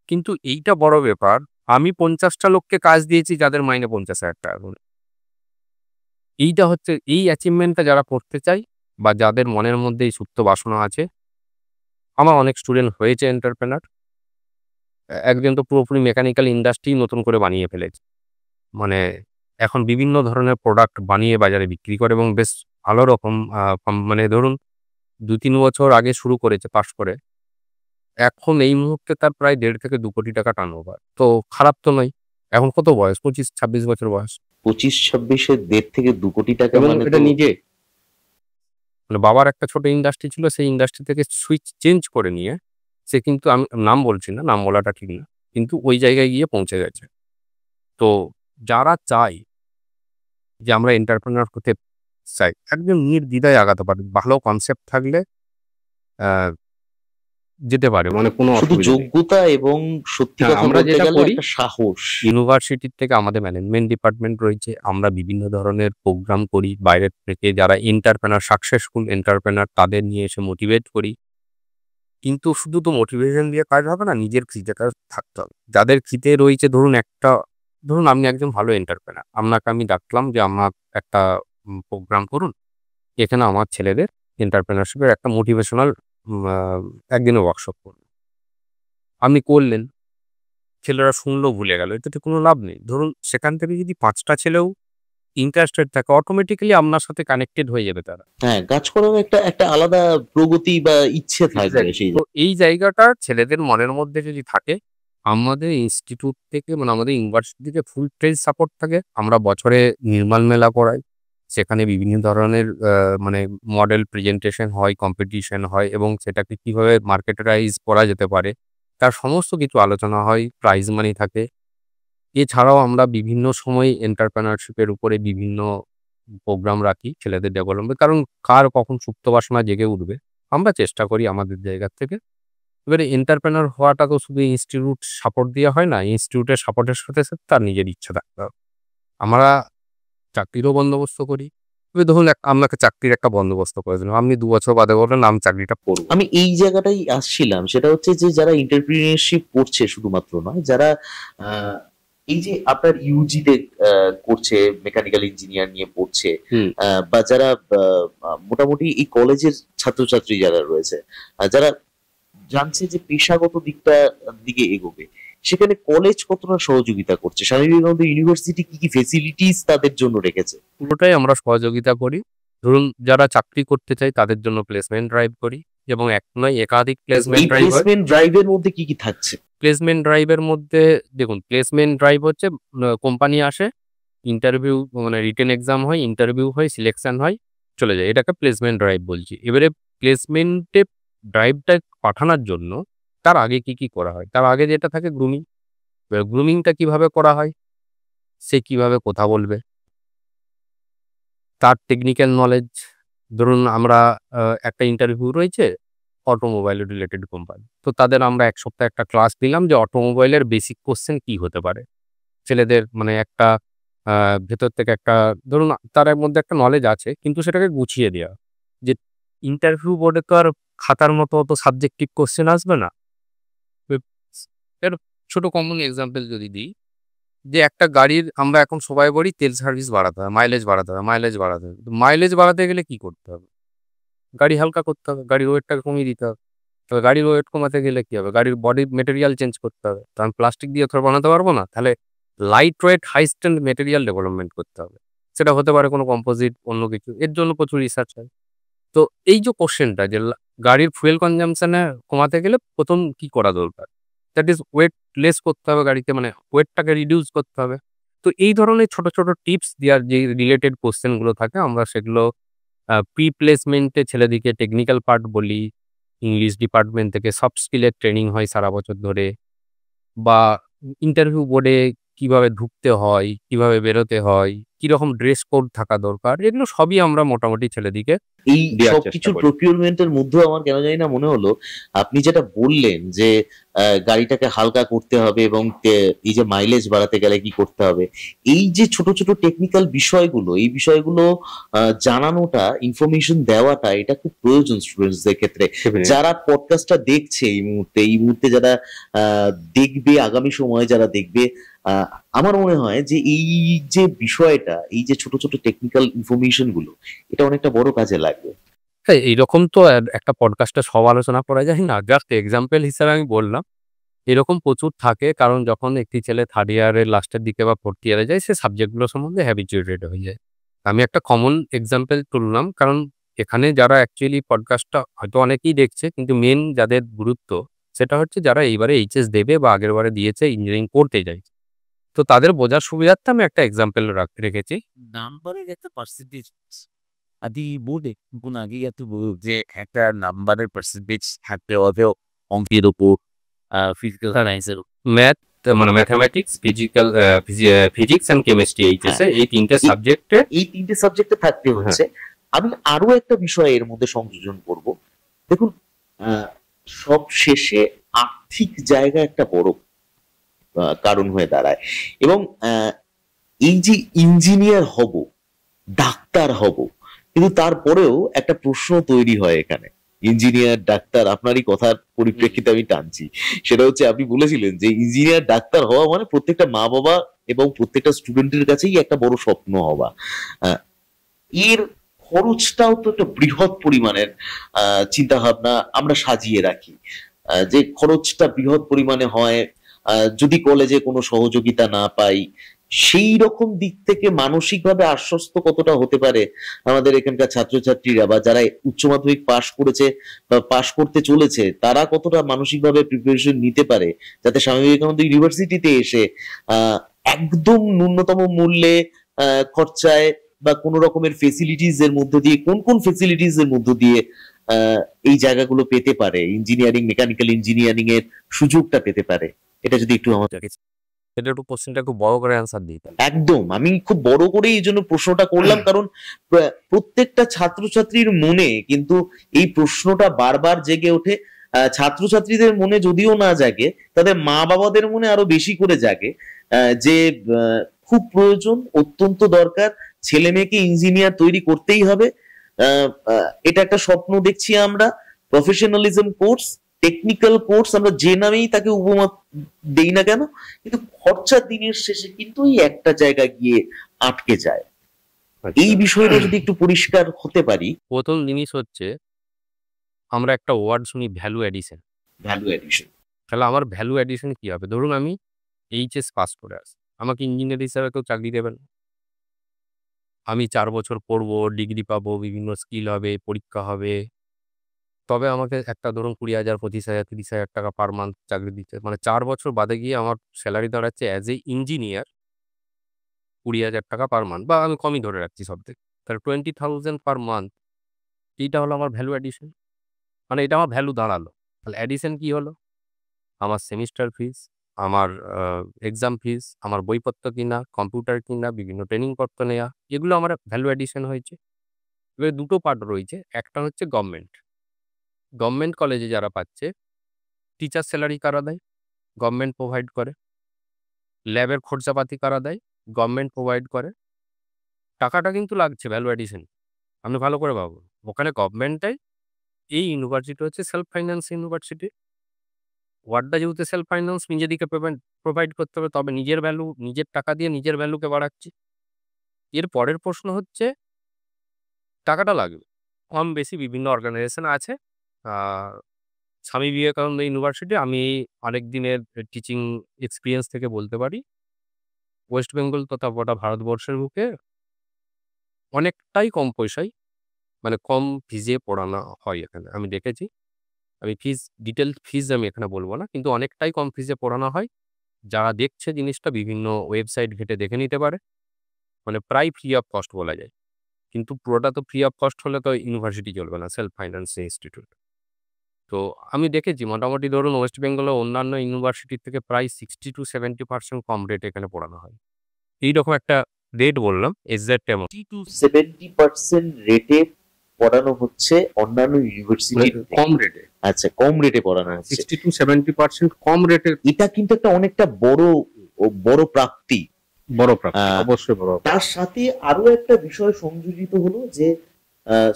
কিন্তু এইটা বড় ব্যাপার, আমি ৫০টা লোককে কাজ দিয়েছি যাদের মাইনে ৫০,০০০ টাকা করে। এইটা হচ্ছে এই অ্যাচিভমেন্টটা যারা করতে চায় বা যাদের মনের মধ্যে এই সুপ্ত বাসনা আছে। আমার অনেক স্টুডেন্ট হয়েছে এন্টারপ্রেনার। একজন তো পুরোপুরি মেকানিক্যাল ইন্ডাস্ট্রি নতুন করে বানিয়ে ফেলেছে। মানে এখন বিভিন্ন ধরনের প্রোডাক্ট বানিয়ে বাজারে বিক্রি করে এবং বেশ ভালো রকম মানে ধরুন ২-৩ বছর আগে শুরু করেছে পাস করে। এখন এই মুহূর্তে তার প্রায় ১.৫ থেকে ২ কোটি টাকা টার্নওভার। তো খারাপ তো নয়। এখন কত বয়স? ২৫-২৬ বছর বয়স। ২৫-২৬-এ ১.৫ থেকে ২ কোটি টাকা এবং মানে এটা তো নিজে মানে বাবার একটা ছোট ইন্ডাস্ট্রি ছিল, সেই ইন্ডাস্ট্রি থেকে সুইচ চেঞ্জ করে নিয়ে সে কিন্তু আমি নাম বলছি না, নাম বলাটা ঠিক না। কিন্তু ওই জায়গায় গিয়ে পৌঁছে গেছে। তো যারা চায় যে আমরা এন্টারপ্রেনার হতে চাই, একদম নির্দ্বিধায় আগাতে পারে। ভালো কনসেপ্ট থাকলে আ যেতে পারে। মানে কোনো শুধু অসুবিধা নেই। যোগ্যতা এবং সত্যি হ্যাঁ, কথা আমরা বলতে যেটা গেলে করি একটা সাহস। ইউনিভার্সিটির থেকে আমাদের ম্যানেজমেন্ট ডিপার্টমেন্ট রয়েছে। আমরা বিভিন্ন ধরনের প্রোগ্রাম করি। বাইরের থেকে যারা এন্টারপ্রেনার সাকসেসফুল এন্টারপ্রেনার তাদের নিয়ে এসে মোটিভেট করি। কিন্তু শুধু তো মোটিভেশন দিয়ে কাজ হবে না, নিজের খিদেটা থাকতে হবে। যাদের খিদে রয়েছে ধরুন আপনি একজন ভালো এন্টারপ্রেনার। আপনাকে আমি ডাকলাম যে আমার একটা প্রোগ্রাম করুন। এখানে আমার ছেলেদের এন্টারপ্রেনারশিপ এর একটা মোটিভেশনাল উম আ একদিনের ওয়ার্কশপ করুন। আপনি করলেন, ছেলেরা শুনলো ভুলে গেল। এটাতে কোনো লাভ নেই। ধরুন সেখান থেকে যদি ৫ টা ছেলেও ইন্টারেস্টেড থাকে অটোমেটিক্যালি আপনার সাথে কানেক্টেড হয়ে যাবে তারা। হ্যাঁ, কাজ করার একটা একটা আলাদা প্রগতি বা ইচ্ছে থাকবে এক্সাক্টলি। সেই তো এই জায়গাটা ছেলেদের মনের মধ্যে যদি থাকে, আমাদের ইনস্টিটিউট থেকে মানে আমাদের ইউনিভার্সিটি থেকে ফুল ট্রেজ সাপোর্ট থাকে। আমরা বছরে নির্মাণ মেলা করাই। সেখানে বিভিন্ন ধরনের মানে মডেল প্রেজেন্টেশন হয়, কম্পিটিশন হয় এবং সেটাকে কিভাবে মার্কেটারাইজ করা যেতে পারে, তার সমস্ত কিছু আলোচনা হয়। প্রাইজ মানি থাকে। এছাড়াও আমরা বিভিন্ন সময় এন্টারপ্রেনারশিপ এর উপরে বিভিন্ন প্রোগ্রাম রাখি ছেলেদের ডেভেলপমেন্ট। কারণ কার কখন সুপ্ত বাসনা জেগে উঠবে, আমরা চেষ্টা করি আমাদের জায়গা থেকে এবারে এন্টারপ্রেনার হওয়াটা তো শুধু ইনস্টিটিউট সাপোর্ট দিয়ে হয় না, ইনস্টিটিউটের সাপোর্টের সাথে সাথে তার নিজের ইচ্ছা থাকতে হবে। আমরা চাকরিরও বন্দোবস্ত করি। এবার ধরুন আপনাকে চাকরির একটা বন্দোবস্ত করে দিলাম, আপনি 2 বছর বাদে বললেন আমি চাকরিটা করবো। আমি এই জায়গাটাই আসছিলাম, সেটা হচ্ছে যে যারা এন্টারপ্রিনিয়রশিপ করছে শুধুমাত্র নয়, যারা এই যে আপনার ইউজিতে করছে, মেকানিক্যাল ইঞ্জিনিয়ার নিয়ে পড়ছে, বা যারা মোটামুটি এই কলেজের ছাত্রছাত্রী যারা রয়েছে, যারা জানছে যে পেশাগত দিকে এগোবে, সেখানে কলেজ কতটা সহযোগিতা করছে, স্বামী বিবেকানন্দ ইউনিভার্সিটি কি কি ফেসিলিটিস তাদের জন্য রেখেছে? পুরোটাই আমরা সহযোগিতা করি। ধরুন যারা চাকরি করতে চায় তাদের জন্য প্লেসমেন্ট ড্রাইভ করি, এবং এক নয় একাধিক এই প্লেসমেন্ট ড্রাইভ হয়। প্লেসমেন্ট ড্রাইভের মধ্যে কি কি থাকছে? প্লেসমেন্ট ড্রাইভের মধ্যে দেখুন, প্লেসমেন্ট ড্রাইভ হচ্ছে কোম্পানি আসে, ইন্টারভিউ মানে রিটেন এক্সাম হয়, ইন্টারভিউ হয়, সিলেকশন হয়, চলে যায়, এটাকে প্লেসমেন্ট ড্রাইভ বলছি। এবারে প্লেসমেন্টে ড্রাইভটা পাঠানোর জন্য তার আগে কি কি করা হয়, তার আগে যেটা থাকে গ্রুমিং। এবার গ্রুমিংটা কিভাবে করা হয়, সে কিভাবে কথা বলবে, তার টেকনিক্যাল নলেজ। ধরুন আমরা একটা ইন্টারভিউ রয়েছে অটোমোবাইল রিলেটেড কোম্পানি, তো তাদের আমরা 1 সপ্তাহ একটা ক্লাস দিলাম যে অটোমোবাইলের বেসিক কোশ্চেন কি হতে পারে ছেলেদের, মানে একটা ভেতর থেকে একটা, ধরুন তার মধ্যে একটা নলেজ আছে কিন্তু সেটাকে গুছিয়ে দেওয়া। যে ইন্টারভিউ বোর্ডে তো আর খাতার মতো অত সাবজেক্টিভ কোশ্চেন আসবে না। এর ছোট কমন এক্সাম্পল যদি দিই, যে একটা গাড়ির আমরা এখন সবাই বলি তেল সার্ভিস বাড়াতে হবে, মাইলেজ বাড়াতে হবে, মাইলেজ বাড়াতে হবে। মাইলেজ বাড়াতে গেলে কি করতে হবে, গাড়ি হালকা করতে হবে, গাড়ির ওয়েটটাকে কমিয়ে দিতে হবে। তবে গাড়ির ওয়েট কমাতে গেলে কি হবে, গাড়ির বডির মেটেরিয়াল চেঞ্জ করতে হবে। তো আমি প্লাস্টিক দিয়ে তো আর বানাতে পারবো না, তাহলে light weight high strength material development করতে হবে। সেটা হতে পারে কোনো কম্পোজিট, অন্য কিছু, এর জন্য প্রচুর রিসার্চ হয়। তো এই যে কোশ্চেনটা যে গাড়ির ফুয়েল কনজাম্পশনে কমাতে গেলে প্রথম কি করা দরকার, দ্যাট ইজ ওয়েট লেস করতে হবে গাড়িতে, মানে ওয়েটটাকে রিডিউস করতে হবে। তো এই ধরনের ছোট ছোট টিপস দেওয়ার যে রিলেটেড কোশ্চেনগুলো থাকে, আমরা সেগুলো প্রি প্লেসমেন্টে ছেলেদিকে টেকনিক্যাল পার্ট বলি, ইংলিশ ডিপার্টমেন্ট থেকে সফট স্কিলের ট্রেনিং হয় সারা বছর ধরে, বা ইন্টারভিউ বোর্ডে কিভাবে ঢুকতে হয়, কিভাবে বেরোতে হয়, কিরকম ড্রেস কোড থাকা দরকার, এগুলো সবই আমরা মোটামুটি ছেলেদিকে এই দেওয়ার চেষ্টা সবকিছু করি। প্রকিউরমেন্টের মধ্যেও আমার কেন জানি না মনে হলো, আপনি যেটা বললেন যে গাড়িটাকে হালকা করতে হবে এবং এই যে মাইলেজ বাড়াতে গেলে কি করতে হবে, এই যে ছোট ছোট টেকনিক্যাল বিষয়গুলো, এই বিষয়গুলো জানানোটা, ইনফরমেশন দেওয়াটা, এটা খুব প্রয়োজন স্টুডেন্টসদের ক্ষেত্রে। যারা পডকাস্টটা দেখছে এই মুহূর্তে যারা দেখবে, আগামী সময়ে যারা দেখবে, আমার মনে হয় যে এই যে বিষয়টা, এই যে ছোট ছোট টেকনিক্যাল ইনফরমেশন গুলো, এটা অনেকটা বড় কাজে লাগবে। হ্যাঁ, এইরকম তো একটা পডকাস্টে সব আলোচনা করা যায় না, জাস্ট এক্সাম্পল হিসেবে আমি বললাম। এরকম প্রচুর থাকে, কারণ যখন একটি ছেলে 3rd ইয়ারের লাস্টের দিকে বা 4th ইয়ারে যায়, সে সাবজেক্টগুলো সম্বন্ধে হ্যাবিচুয়েটেড হয়ে যায়। আমি একটা কমন এক্সাম্পল তুললাম, কারণ এখানে যারা অ্যাকচুয়ালি পডকাস্টটা হয়তো অনেকেই দেখছে, কিন্তু মেন যাদের গুরুত্ব সেটা হচ্ছে যারা এইবারে এইচএস দেবে বা আগের বারে দিয়েছে, ইঞ্জিনিয়ারিং পড়তে যায়। তো তাদের বোঝার সুবিধার্থে আমি একটা এক্সাম্পল রেখেছি। নাম্বারের একটা পার্সেন্টেজ আদি বোর্ডে কোন আগে যে একটা নাম্বারের পার্সেন্টেজ থাকতে হবে অঙ্কের উপর, ফিজিক্যাল সায়েন্সের ম্যাথ, মানে mathematics, physics and chemistry, HS এই 3টে সাবজেক্টে, এই 3টে সাবজেক্টে থাকতে হচ্ছে। আমি আরো একটা বিষয় এর মধ্যে সংযোজন করব। দেখুন, সব শেষে আর্থিক জায়গা একটা বড় কারণ হয়ে দাঁড়ায়, এবং এই যে ইঞ্জিনিয়ার হব, ডাক্তার হব, কিন্তু তারপরেও একটা প্রশ্ন তৈরি হয় এখানে। ইঞ্জিনিয়ার, ডাক্তার, আপনারই কথার পরিপ্রেক্ষিতে আমি টানছি, সেটা হচ্ছে আপনি বলেছিলেন যে ইঞ্জিনিয়ার, ডাক্তার হওয়া মানে প্রত্যেকটা মা বাবা এবং প্রত্যেকটা স্টুডেন্টের কাছেই একটা বড় স্বপ্ন হওয়া। এর খরচটাও তো একটা বৃহৎ পরিমাণের চিন্তা ভাবনা আমরা সাজিয়ে রাখি, যে খরচটা বৃহৎ পরিমাণে হয়। যদি কলেজে কোনো সহযোগিতা না পাই, সেই রকম দিক থেকে মানসিকভাবে আশ্বস্ত কতটা হতে পারে আমাদের এখানকার ছাত্রছাত্রীরা, বা যারা উচ্চ মাধ্যমিক পাশ করেছে বা পাশ করতে চলেছে, তারা কতটা মানসিকভাবে প্রিপারেশন নিতে পারে, যাতে স্বামী বিবেকানন্দ ইউনিভার্সিটিতে এসে একদম ন্যূনতম মূল্যে, খরচায় বা কোন রকমের ফেসিলিটিস এর মধ্যে দিয়ে, কোন কোন ফেসিলিটিস এর মধ্যে দিয়ে এই জায়গাগুলো পেতে পারে, ইঞ্জিনিয়ারিং, মেকানিক্যাল ইঞ্জিনিয়ারিং এর সুযোগটা পেতে পারে, এটা যদি একটু আমাদের সেটা একটু কোশ্চেনটা একটু বড় করে অ্যান্সার দিই। একদম, আমি খুব বড় করে এই জন্য প্রশ্নটা করলাম, কারণ প্রত্যেকটা ছাত্রছাত্রীর মনে কিন্তু এই প্রশ্নটা বারবার জেগে ওঠে। ছাত্রছাত্রীদের মনে যদিও না জাগে, তাদের মা বাবাদের মনে আরো বেশি করে জাগে যে খুব প্রয়োজন, অত্যন্ত দরকার, ছেলে মেয়েকে ইঞ্জিনিয়ার তৈরি করতেই হবে। এটা একটা স্বপ্ন দেখছি আমরা। প্রফেশনালিজম কোর্স, টেকনিক্যাল কোর্স, আমরা যে নামেই তাকে উপমা দেই না কেন, কিন্তু খরচা দিনের শেষে কিন্তু এই একটা জায়গা গিয়ে আটকে যায়। এই বিষয়টা যদি একটু পরিষ্কার হতে পারি। প্রথম জিনিস হচ্ছে আমরা একটা ওয়ার্ড শুনি ভ্যালু অ্যাডিশন। Value addition. তাহলে আমার ভ্যালু অ্যাডিশন কি হবে? ধরুন আমি এইচএস পাস করে আসি, আমাকে ইঞ্জিনিয়ার হিসাবে কেউ চাকরি দেবেন না। আমি 4 বছর পড়বো, ডিগ্রি পাবো, বিভিন্ন স্কিল হবে, পরীক্ষা হবে, তবে আমাকে একটা ধরুন 20,000, 25,000, 30,000 টাকা পার মান্থ চাকরি দিচ্ছে। মানে 4 বছর বাদে গিয়ে আমার স্যালারি দাঁড়াচ্ছে অ্যাজ এ ইঞ্জিনিয়ার 20,000 টাকা পার মান্থ, বা আমি কমই ধরে রাখছি সব থেকে। তাহলে 20,000 পার মান্থ, এইটা হলো আমার ভ্যালু অ্যাডিশন। মানে এটা আমার ভ্যালু দাঁড়ালো। তাহলে অ্যাডিশন কি হলো? আমার সেমিস্টার ফিস, আমার এক্সাম ফিস, আমার বইপত্র কিনা, কম্পিউটার কিনা, বিভিন্ন ট্রেনিং পত্র নেয়া, এগুলো আমার ভ্যালু অ্যাডিশন হয়েছে। এবার দুটো পার্ট রয়েছে। একটা হচ্ছে গভর্নমেন্ট। গভর্নমেন্ট কলেজে যারা পাচ্ছে, টিচার স্যালারি কারা দেয়? গভর্নমেন্ট প্রোভাইড করে। ল্যাবের খরচাপাতি কারা দেয়? গভর্নমেন্ট প্রোভাইড করে। টাকাটা কিন্তু লাগছে ভ্যালু অ্যাডিশন। আপনি ভালো করে ভাবুন। ওখানে গভর্নমেন্ট দেয়, এই ইউনিভার্সিটি হচ্ছে সেলফ ফাইন্যান্স ইউনিভার্সিটি। ওয়ার্ডটা যেহেতু সেলফ ফাইন্যান্স, নিজেদিকে প্রোভাইড করতে হবে, তবে নিজের ভ্যালু, নিজের টাকা দিয়ে নিজের ভ্যালুকে বাড়াচ্ছি। এর পরের প্রশ্ন হচ্ছে টাকাটা লাগবে। কম বেশি বিভিন্ন অর্গানাইজেশন আছে। আ স্বামী বিবেকানন্দ ইউনিভার্সিটি, আমি অনেক দিনের টিচিং এক্সপেরিয়েন্স থেকে বলতে পারি, ওয়েস্ট বেঙ্গল তথা গোটা ভারতবর্ষের বুকে অনেকটাই কম পয়সায়, মানে কম ফিজে পড়ানো হয় এখানে। আমি দেখেছি। আমি ডিটেইলড ফিজ আমি এখানে বলব না। কিন্তু অনেকটাই কম ফিজে পড়ানো হয়। যারা দেখছে জিনিসটা বিভিন্ন ওয়েবসাইট ঘেঁটে দেখে নিতে পারে। মানে প্রায় ফ্রি অফ কস্ট বলা যায়। কিন্তু পুরোটা তো ফ্রি অফ কস্ট হলে তো ইউনিভার্সিটি চলবে না, সেলফ ফাইন্যান্স ইনস্টিটিউট। তো আমি দেখেছি মোটামুটি ধরুন ওয়েস্ট বেঙ্গলের অন্যান্য ইউনিভার্সিটির থেকে প্রায় 60-70% কম রেট এখানে পড়ানো হয়। এইরকম একটা রেট বললাম, এক্সাক্ট অ্যামাউন্ট। 60-70% রেটে পড়ানো হচ্ছে অন্যান্য ইউনিভার্সিটির কম রেটে। আচ্ছা, কম রেটে পড়ানো হচ্ছে। 60-70% কম রেটে। এটা কিন্তু একটা অনেকটা বড় প্রাপ্তি। বড় প্রাপ্তি, অবশ্যই বড়। তার সাথে আরো একটা বিষয় সংযোজিত হলো যে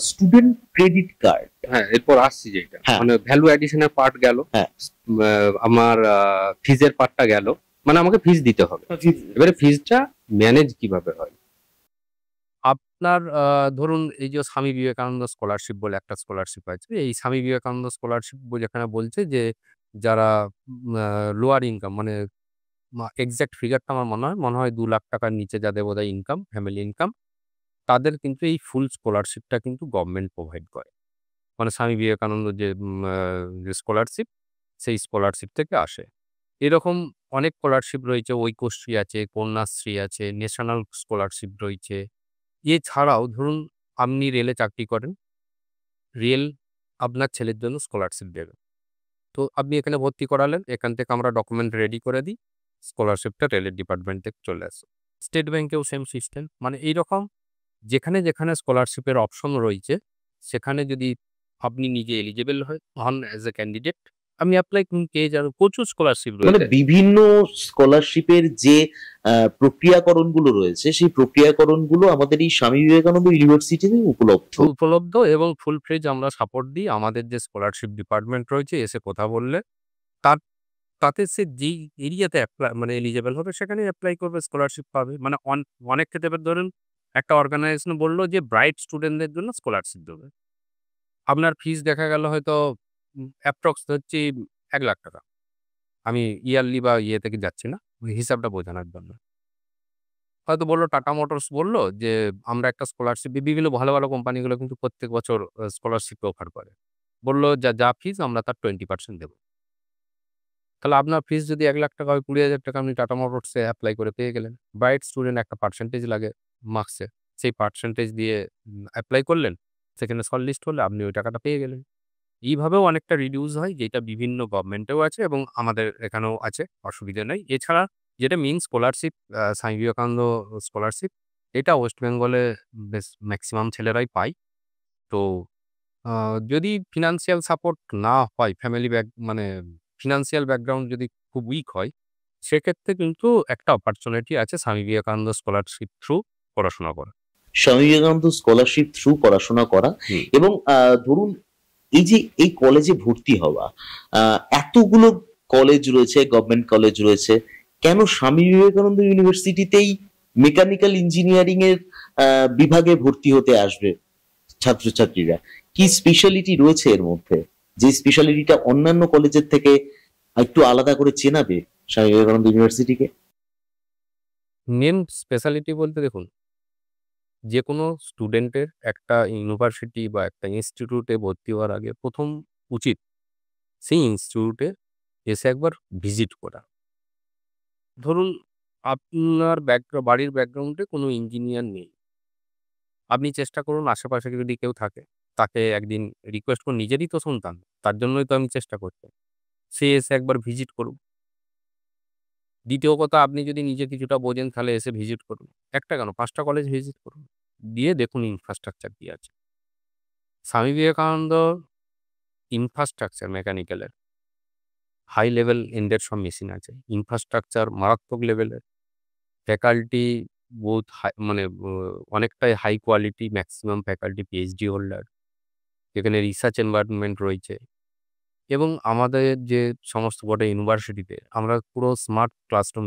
স্টুডেন্ট ক্রেডিট কার্ড। হ্যাঁ, এরপর আসছি যেটা মানে ভ্যালু অ্যাডিশনের পার্ট গেল, আমার ফিজের পার্টটা গেল। মানে আমাকে ফিজ দিতে হবে। এবারে ফিজটা ম্যানেজ কিভাবে হয়? আপনার ধরুন এই যে স্বামী বিবেকানন্দ স্কলারশিপ বলে একটা স্কলারশিপ আছে। এই স্বামী বিবেকানন্দ স্কলারশিপ যেখানে বলছে যে যারা লোয়ার ইনকাম, মানে এক্সাক্ট ফিগারটা আমার মনে হয় 2 লাখ টাকার নিচে যাদের বোধহয় ইনকাম, ফ্যামিলি ইনকাম, তাদের কিন্তু এই ফুল স্কলারশিপটা কিন্তু গভর্নমেন্ট প্রোভাইড করে। মানে স্বামী বিবেকানন্দ যে স্কলারশিপ, সেই স্কলারশিপ থেকে আসে। এরকম অনেক স্কলারশিপ রয়েছে, ঐক্যশ্রী আছে, কন্যাশ্রী আছে, ন্যাশনাল স্কলারশিপ রয়েছে। এছাড়াও ধরুন আপনি রেলে চাকরি করেন, রেল আপনার ছেলের জন্য স্কলারশিপ দেবে। তো আপনি এখানে ভর্তি করালেন, এখান থেকে আমরা ডকুমেন্ট রেডি করে দিই, স্কলারশিপটা রেলের ডিপার্টমেন্ট থেকে চলে আসে। স্টেট ব্যাংকেও সেম সিস্টেম। মানে এইরকম যেখানে যেখানে স্কলারশিপের অপশন রয়েছে, সেখানে যদি আপনি নিজে এলিজিবল হন অ্যাজ এ ক্যান্ডিডেট, আপনি অ্যাপ্লাই পেয়ে যাবেন। প্রচুর স্কলারশিপ মানে রয়েছে। বিভিন্ন স্কলারশিপের যে প্রক্রিয়াকরণগুলো রয়েছে, সেই প্রক্রিয়াকরণগুলো আমাদের এই স্বামী বিবেকানন্দ ইউনিভার্সিটিতে উপলব্ধ এবং ফুল ফ্লেজ আমরা সাপোর্ট দিই। আমাদের যে স্কলারশিপ ডিপার্টমেন্ট রয়েছে, এসে কথা বললে তার তাতে সে যেই এরিয়াতে মানে এলিজিবল হবে সেখানেই অ্যাপ্লাই করবে, স্কলারশিপ পাবে। মানে অনেক ক্ষেত্রে এবার ধরুন একটা অর্গানাইজেশন বলল যে ব্রাইট স্টুডেন্টদের জন্য স্কলারশিপ দেবে। আপনার ফিস দেখা গেল হয়তো অ্যাপ্রক্স ধরছি 1,00,000 টাকা। আমি ইয়ারলি বা ইয়ে থেকে যাচ্ছি না, ওই হিসাবটা বোঝানোর জন্য। হয়তো বলল টাটা মোটরস বলল যে আমরা একটা স্কলারশিপ, বিভিন্ন ভালো, ভালো কোম্পানিগুলো কিন্তু প্রত্যেক বছর স্কলারশিপ অফার করে। বলল যা ফিস আমরা তার 20% দেব। তাহলে আপনার ফিস যদি 1,00,000 টাকা হয়, 20,000 টাকা আপনি টাটা মোটরসে এপ্লাই করে পেয়ে গেলেন। ব্রাইট স্টুডেন্ট একটা পার্সেন্টেজ লাগে মার্কসে। সেই পার্সেন্টেজ দিয়ে এপ্লাই করলেন। সেখানে শর্টলিস্ট হলে আপনি ওই টাকাটা পেয়ে গেলেন। এইভাবেও অনেকটা রিডিউস হয়, যেটা বিভিন্ন গভর্নমেন্টেও আছে এবং আমাদের এখানেও আছে, অসুবিধা নেই। এছাড়া যেটা main scholarship, Swami Vivekananda scholarship, এটা ওয়েস্ট বেঙ্গলে বেশ ম্যাক্সিমাম ছেলেরাই পায়। তো যদি ফিনান্সিয়াল সাপোর্ট না হয়, মানে ফিনান্সিয়াল ব্যাকগ্রাউন্ড যদি খুব উইক হয়, সেক্ষেত্রে কিন্তু একটা অপরচুনিটি আছে স্বামী বিবেকানন্দ স্কলারশিপ থ্রু পড়াশোনা করা। স্বামী বিবেকানন্দ স্কলারশিপ থ্রু পড়াশোনা করা হুম। এবং ধরুন এই যে এই কলেজে ভর্তি হওয়া, এতগুলো কলেজ রয়েছে, গভর্নমেন্ট কলেজ রয়েছে, কেন স্বামী বিবেকানন্দ ইউনিভার্সিটিতেই মেকানিক্যাল ইঞ্জিনিয়ারিং এর বিভাগে ভর্তি হতে আসবে ছাত্রছাত্রীরা? কি স্পেশালিটি রয়েছে এর মধ্যে, যে স্পেশালিটিটা অন্যান্য কলেজের থেকে একটু আলাদা করে চেনাবে স্বামী বিবেকানন্দ ইউনিভার্সিটিকে? মেন স্পেশালিটি বলতে দেখুন, যে কোনো স্টুডেন্টের একটা ইউনিভার্সিটি বা একটা ইনস্টিটিউটে ভর্তি হওয়ার আগে প্রথম উচিত সেই ইনস্টিটিউটে এসে একবার ভিজিট করা। ধরুন আপনার বাড়ির ব্যাকগ্রাউন্ডে কোনো ইঞ্জিনিয়ার নেই, আপনি চেষ্টা করুন আশেপাশে যদি কেউ থাকে তাকে একদিন রিকোয়েস্ট করুন, নিজেরই তো সন্তান, তার জন্যই তো আমি চেষ্টা করছি, সে এসে একবার ভিজিট করুন। দ্বিতীয় কথা, আপনি যদি নিজে কিছুটা বোঝেন তাহলে এসে ভিজিট করুন, একটা কেন 5টা কলেজ ভিজিট করুন, দিয়ে দেখুন ইনফ্রাস্ট্রাকচার কি আছে। Swami Vivekananda infrastructure মেকানিক্যালের high level এন্ডের সব মেশিন আছে, ইনফ্রাস্ট্রাকচার মারাত্মক লেভেলের, ফ্যাকাল্টি বোথ মানে অনেকটাই high quality, maximum faculty PhD holder, এখানে রিসার্চ এনভায়রনমেন্ট রয়েছে। এবং আমাদের যে সমস্ত গোটা ইউনিভার্সিটিতে আমরা পুরো smart classroom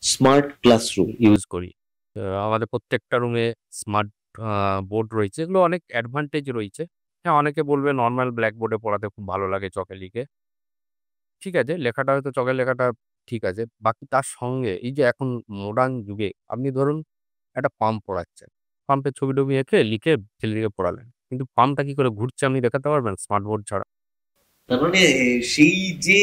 smart classroom. Use করি। আমাদের প্রত্যেকটা রুমে স্মার্ট বোর্ড রয়েছে, এগুলো অনেক অ্যাডভান্টেজ রয়েছে। হ্যাঁ, অনেকে বলবে নর্মাল ব্ল্যাকবোর্ডে পড়াতে খুব ভালো লাগে চকে লিখে, ঠিক আছে, লেখাটা হয়তো চকের লেখাটা ঠিক আছে, বাকি তার সঙ্গে এই যে এখন মডার্ন যুগে আপনি ধরুন একটা পাম্প পড়াচ্ছেন, পাম্পের ছবি টবি এঁকে লিখে ছেলেটিকে পড়ালেন, কিন্তু পাম্পটা কি করে ঘুরছে আপনি দেখাতে পারবেন স্মার্ট বোর্ড ছাড়া? তার মানে সেই যে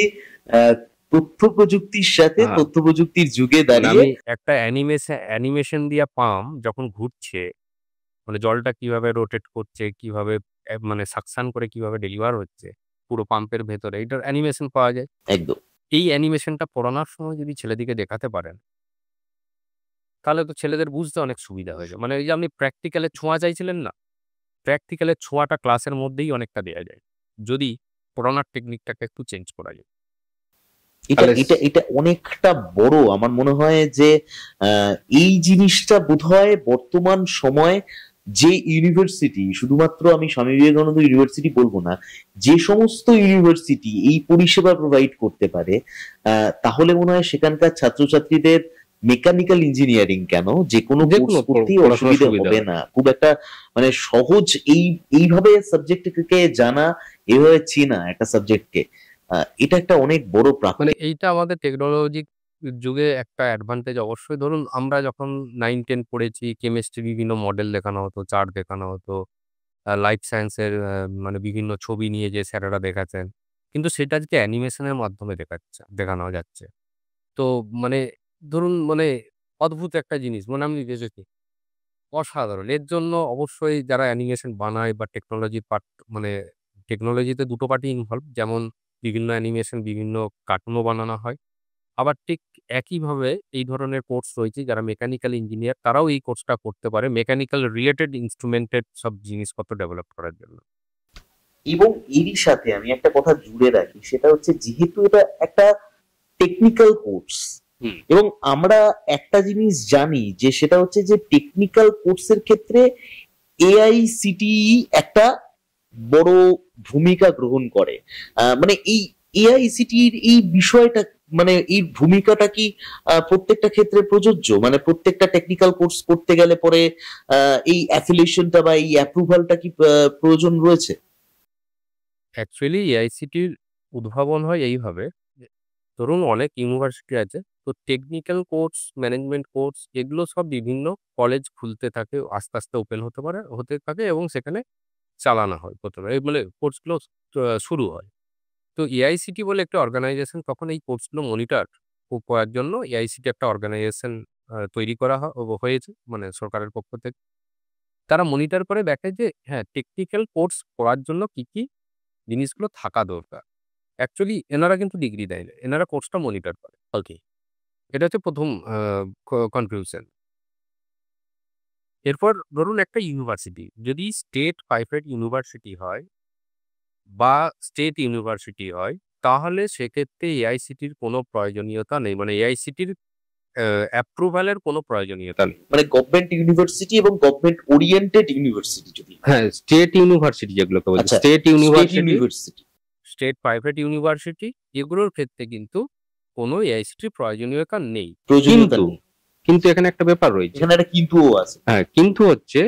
আহ, তথ্য প্রযুক্তির সাথে হ্যাঁ। তথ্য প্রযুক্তির যুগে মানে দাঁড়িয়ে আমি একটা অ্যানিমেশন দিয়া পাম্প যখন ঘুরছে, মানে জলটা কিভাবে রোটেট করছে, কিভাবে মানে সাকশন করে কিভাবে ডেলিভার হচ্ছে পুরো পাম্পের ভেতরে, এটার অ্যানিমেশন পাওয়া যায়। একদম এই অ্যানিমেশনটা পড়ানোর সময় যদি ছেলেদিকে দেখাতে পারেন, তাহলে তো ছেলেদের বুঝতে অনেক সুবিধা হয়ে যায়। মানে এই যে আপনি প্র্যাকটিক্যালের ছোঁয়া চাইছিলেন না, প্র্যাকটিক্যালের ছোঁয়াটা ক্লাসের মধ্যেই অনেকটা দেয়া যায়, যদি পড়ানোর টেকনিকটাকে একটু চেঞ্জ করা যায়। এটা তাহলে এটা এটা অনেকটা বড় আমার মনে হয় যে এই জিনিসটা বোধহয় বর্তমান সময় যে ইউনিভার্সিটি, শুধুমাত্র আমি স্বামী বিবেকানন্দ ইউনিভার্সিটি বলবো না, যে সমস্ত ইউনিভার্সিটি এই পরিষেবা প্রোভাইড করতে পারে, তাহলে মনে হয় সেখানকার ছাত্রছাত্রীদের মেকানিক্যাল ইঞ্জিনিয়ারিং কেন যে কোনো কোর্স করতেই অসুবিধা হবে না। খুব একটা মানে সহজ এইভাবে সাবজেক্টকে জানা, এভাবে চেনা একটা সাবজেক্টকে, এটা একটা অনেক বড় প্রাপ্তি। মানে এইটা আমাদের টেকনোলজি যুগে একটা অ্যাডভান্টেজ অবশ্যই। ধরুন আমরা যখন 9-10 পড়েছি, কেমিস্ট্রি বিভিন্ন মডেল দেখানো হতো, চার্ট দেখানো হতো, লাইফ সায়েন্সের মানে বিভিন্ন ছবি নিয়ে যে স্যারেরা দেখাতেন। কিন্তু সেটা আজকে অ্যানিমেশনের মাধ্যমে দেখানো যাচ্ছে। তো মানে ধরুন মানে অদ্ভুত একটা জিনিস, মানে আমি দেখেছি অসাধারণ। এর জন্য অবশ্যই যারা অ্যানিমেশন বানায় বা টেকনোলজির মানে টেকনোলজিতে দুটো পার্টি ইনভলভ, যেমন বিভিন্ন অ্যানিমেশন বিভিন্ন কার্টুনও বানানো হয়। আবার ঠিক একইভাবে এই ধরনের কোর্স রয়েছে, যারা মেকানিক্যাল ইঞ্জিনিয়ার তারাও এই কোর্সটা করতে পারে মেকানিক্যাল রিলেটেড ইনস্ট্রুমেন্টেড সব জিনিসপত্র ডেভেলপ করার জন্য। এবং এরই সাথে আমি একটা কথা জুড়ে রাখি, সেটা হচ্ছে যেহেতু এটা একটা টেকনিক্যাল কোর্স, হুম। এবং আমরা একটা জিনিস জানি যে সেটা হচ্ছে যে টেকনিক্যাল কোর্সের ক্ষেত্রে এআইসিটিই একটা বড় ভূমিকা গ্রহণ করে। মানে এই এআইসিটির এই বিষয়টা, মানে এই ভূমিকাটা কি প্রত্যেকটা ক্ষেত্রে প্রযোজ্য? মানে প্রত্যেকটা টেকনিক্যাল কোর্স করতে গেলে পরে এই অ্যাফিলিয়েশনটা বা এই অ্যাপ্রুভালটা কি প্রয়োজন রয়েছে? অ্যাকচুয়ালি এআইসিটির উদ্ভাবন হয় এইভাবে যে, ধরুন অনেক ইউনিভার্সিটি আছে, তো টেকনিক্যাল কোর্স, ম্যানেজমেন্ট কোর্স এগুলো সব বিভিন্ন কলেজ খুলতে থাকে, আস্তে আস্তে ওপেন হতে থাকে এবং সেখানে চালানো হয় প্রথমে এই মানে কোর্সগুলো শুরু হয়। তো এআইসিটি বলে একটা অর্গানাইজেশন তখন এই কোর্সগুলো মনিটর করার জন্য এআইসিটি একটা অর্গানাইজেশন তৈরি করা হয়েছে, মানে সরকারের পক্ষ থেকে। তারা মনিটর করে দেখে যে হ্যাঁ, টেকনিক্যাল কোর্স করার জন্য কি কি জিনিসগুলো থাকা দরকার। অ্যাকচুয়ালি এনারা কিন্তু ডিগ্রি দেয় না, এনারা কোর্সটা মনিটর করে। ওকে, এটা হচ্ছে প্রথম কনফিউশন। এরপর ধরুন একটা ইউনিভার্সিটি যদি স্টেট প্রাইভেট ইউনিভার্সিটি হয় বা স্টেট ইউনিভার্সিটি হয়, তাহলে সেক্ষেত্রে এআইসিটির কোনো প্রয়োজনীয়তা নেই। মানে এআইসিটির অ্যাপ্রুভালের কোনো প্রয়োজনীয়তা নেই। মানে গভর্নমেন্ট ইউনিভার্সিটি এবং গভর্নমেন্ট ওরিয়েন্টেড ইউনিভার্সিটি যদি হয়। হ্যাঁ, স্টেট ইউনিভার্সিটি যেগুলোকে বলছি, আচ্ছা, state state university, university. State private university এগুলোর ক্ষেত্রে কিন্তু কোনো এআইসিটির প্রয়োজনীয়তা নেই। প্রয়োজনীয়তা কিন্তু নেই। কিন্তু এখানে একটা ব্যাপার রয়েছে। এখানে একটা কিন্তুও আছে। হ্যাঁ, কিন্তু হচ্ছে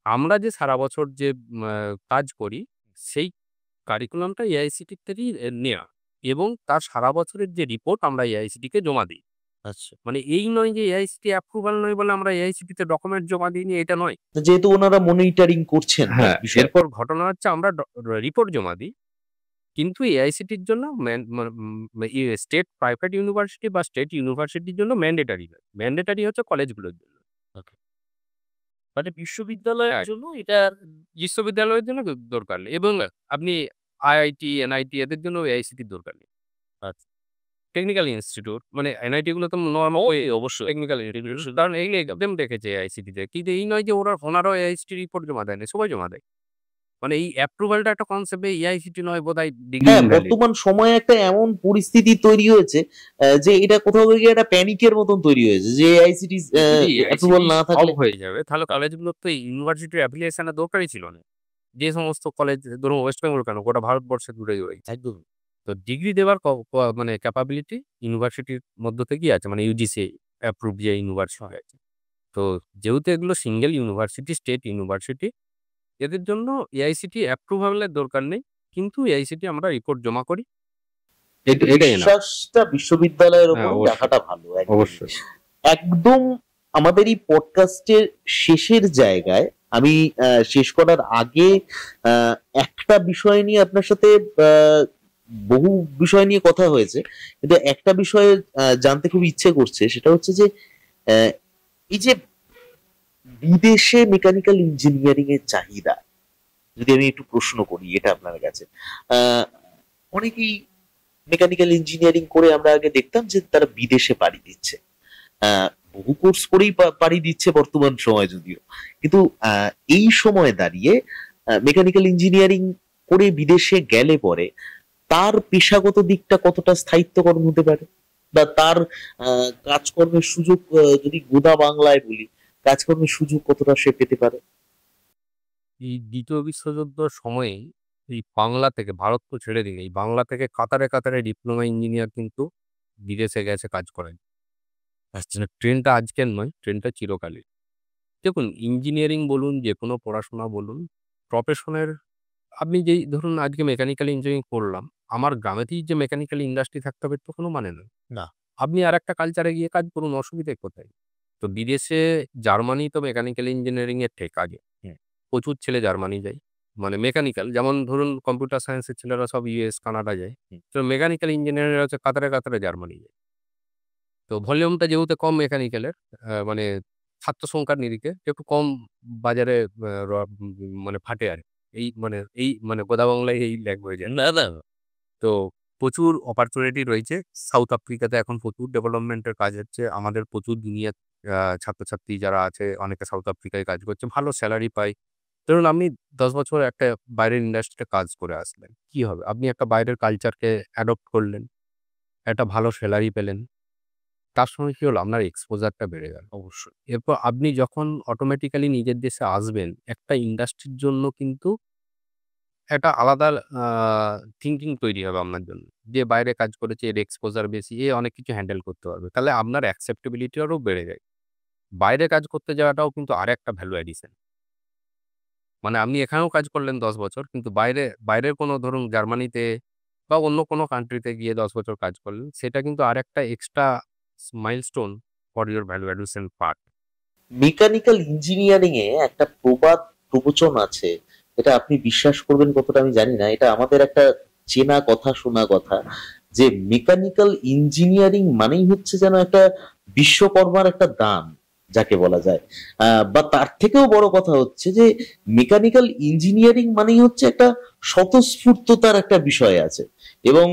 আমরা যে সারা বছর যে কাজ করি সেই কারিকুলামটা এআইসিটির থেকেই নেয়া এবং তার সারা বছরের যে রিপোর্ট আমরা এআইসিটিকে জমা দিই। আচ্ছা, মানে এই নয় যে এআইসিটি অ্যাপ্রুভাল নয় বলে আমরা এআইসিটিতে ডকুমেন্ট জমা দিইনি, এটা নয়। যেহেতু ওনারা মনিটরিং করছেন হ্যাঁ, বিষয়টা। এরপর ঘটনা হচ্ছে আমরা রিপোর্ট জমা দিই। কিন্তু এআইসিটির জন্য স্টেট প্রাইভেট ইউনিভার্সিটি বা স্টেট ইউনিভার্সিটির জন্য ম্যান্ডেটরি নয়। ম্যান্ডেটরি হচ্ছে কলেজগুলোর জন্য। মানে বিশ্ববিদ্যালয়ের হ্যাঁ। জন্য এটা বিশ্ববিদ্যালয়ের জন্য দরকার নেই এবং আপনি আইআইটি, এনআইটি এদের জন্য এআইসিটির দরকার নেই। আচ্ছা। টেকনিক্যাল ইনস্টিটিউট মানে এনআইটি গুলো তো নরমাল অবশ্যই। টেকনিক্যাল ইনস্টিটিউট, কারণ এই এক্সাম দেখেছে এআইসিটিতে। কিন্তু এই নয় যে ওনারাও এআইসিটি রিপোর্ট জমা দেয় না, সবাই জমা দেয়। মানে এই অ্যাপ্রুভালটা একটা কনসেপ্ট, এআইসিটি নয় বোধহয় ডিগ্রি হ্যাঁ, বর্তমান সময়ে একটা এমন পরিস্থিতি তৈরি হয়েছে যে এটা কোথাও গিয়ে একটা প্যানিকের মতন তৈরি হয়েছে যে আইসিটি অ্যাপ্রুভাল না থাকলে হয়ে যাবে, তাহলে কলেজগুলো তো ইউনিভার্সিটির অ্যাফিলিয়েশনের দরকারই ছিল না। যে সমস্ত কলেজ ধরুন ওয়েস্ট বেঙ্গল কেন গোটা ভারতবর্ষে দূরে রয়েছে। একদম। তো ডিগ্রি দেওয়ার মানে ক্যাপাবিলিটি ইউনিভার্সিটির মধ্য থেকেই আছে, মানে ইউজিসি অ্যাপ্রুভ যে ইউনিভার্সিটি আছে। তো যেহেতু এগুলো সিঙ্গেল ইউনিভার্সিটি, স্টেট ইউনিভার্সিটি, এদের জন্য এআইসিটি অ্যাপ্রুভালের দরকার নেই। কিন্তু এআইসিটি আমরা রিপোর্ট জমা করি। এটাই না। বিশ্বাসটা বিশ্ববিদ্যালয়ের হ্যাঁ, উপর অবশ্যই। রাখাটা ভালো। একদমই। অবশ্যই। একদম আমাদের এই পডকাস্টের শেষের জায়গায় আমি শেষ করার আগে আহ, একটা বিষয় নিয়ে আপনার সাথে আহ, বহু বিষয় নিয়ে কথা হয়েছে, কিন্তু একটা বিষয়ে জানতে খুব ইচ্ছে করছে, সেটা হচ্ছে যে আহ, এই যে বিদেশে মেকানিক্যাল ইঞ্জিনিয়ারিং এর চাহিদা, যদি আমি একটু প্রশ্ন করি এটা আপনার কাছে, আহ, অনেকেই মেকানিক্যাল ইঞ্জিনিয়ারিং করে আমরা আগে দেখতাম যে তারা বিদেশে পাড়ি দিচ্ছে, বহু কোর্স করেই পাড়ি দিচ্ছে বর্তমান সময় যদিও, কিন্তু এই সময় দাঁড়িয়ে মেকানিক্যাল ইঞ্জিনিয়ারিং করে বিদেশে গেলে পরে তার পেশাগত দিকটা কতটা স্থায়িত্বকরণ হতে পারে, বা তার কাজকর্মের সুযোগ, যদি গোদা বাংলায় বলি, কাজকর্মের সুযোগ কতটা সে পেতে পারে। এই দ্বিতীয় বিশ্বযুদ্ধের সময়ে এই বাংলা থেকে, ভারত তো ছেড়ে দিন, এই বাংলা থেকে কাতারে কাতারে ডিপ্লোমা ইঞ্জিনিয়ার কিন্তু বিদেশে গেছে কাজ করেন। ট্রেনটা আজকের নয়, ট্রেনটা চিরকালের। দেখুন, ইঞ্জিনিয়ারিং বলুন, যে কোনো পড়াশোনা বলুন, প্রফেশনের আপনি যেই ধরুন আজকে মেকানিক্যাল ইঞ্জিনিয়ারিং করলাম, আমার গ্রামেতেই যে মেকানিক্যাল ইন্ডাস্ট্রি থাকতে হবে তো কোনো মানে নেই। না। আপনি আরেকটা কালচারে গিয়ে কাজ করুন, অসুবিধে কোথায়? তো বিদেশে জার্মানি তো মেকানিক্যাল ইঞ্জিনিয়ারিং এর ঠেক আগে। প্রচুর ছেলে জার্মানি যায়। মানে মেকানিক্যাল, যেমন ধরুন কম্পিউটার সায়েন্সের ছেলেরা সব ইউএস, কানাডা যায়। তো মেকানিক্যাল ইঞ্জিনিয়াররা হচ্ছে কাতারে কাতারে জার্মানি যায়। তো ভলিউমটা যেহেতু কম মেকানিক্যালের, মানে ছাত্র সংখ্যার নিরিখে একটু কম বাজারে মানে ফাটে আর এই গোদা বাংলায় এই ল্যাঙ্গুয়েজ। না, না। তো প্রচুর অপরচুনিটি রয়েছে। সাউথ আফ্রিকাতে এখন প্রচুর ডেভেলপমেন্টের কাজ হচ্ছে। আমাদের প্রচুর জুনিয়র ছাত্রছাত্রী যারা আছে অনেকে সাউথ আফ্রিকায় কাজ করছে, ভালো স্যালারি পায়। ধরুন আপনি 10 বছর একটা বাইরের ইন্ডাস্ট্রিতে কাজ করে আসলেন, কি হবে? আপনি একটা বাইরের কালচারকে অ্যাডপ্ট করলেন, একটা ভালো স্যালারি পেলেন। তার সঙ্গে কি হলো? আপনার এক্সপোজারটা বেড়ে গেল। অবশ্যই। এরপর আপনি যখন অটোমেটিক্যালি নিজের দেশে আসবেন, একটা ইন্ডাস্ট্রির জন্য কিন্তু একটা আলাদা আ থিংকিং তৈরি হবে আপনার জন্য। যে বাইরে কাজ করেছে, এর এক্সপোজার বেশি, এ অনেক কিছু হ্যান্ডেল করতে পারবে। তাহলে আপনার অ্যাকসেপ্টেবিলিটি আরও বেড়ে যায়। বাইরে কাজ করতে যাওয়াটাও কিন্তু আরেকটা ভ্যালু অ্যাডিশন। মানে আপনি এখানেও কাজ করলেন 10 বছর, কিন্তু বাইরের কোনো ধরুন জার্মানিতে বা অন্য কোনো কান্ট্রিতে গিয়ে 10 বছর কাজ করলেন, সেটা কিন্তু আরেকটা extra milestone for your value addition part. Mechanical engineering এ একটা প্রবচন আছে, এটা আপনি বিশ্বাস করবেন কতটা আমি জানি না, এটা আমাদের একটা চেনা কথা, শোনা কথা, যে মেকানিক্যাল ইঞ্জিনিয়ারিং মানেই হচ্ছে যেন একটা বিশ্বকর্মার একটা দান যাকে বলা যায়, বা তার থেকেও বড় কথা হচ্ছে যে মেকানিক্যাল ইঞ্জিনিয়ারিং মানেই হচ্ছে একটা স্বতঃস্ফূর্ততার একটা বিষয় আছে, এবং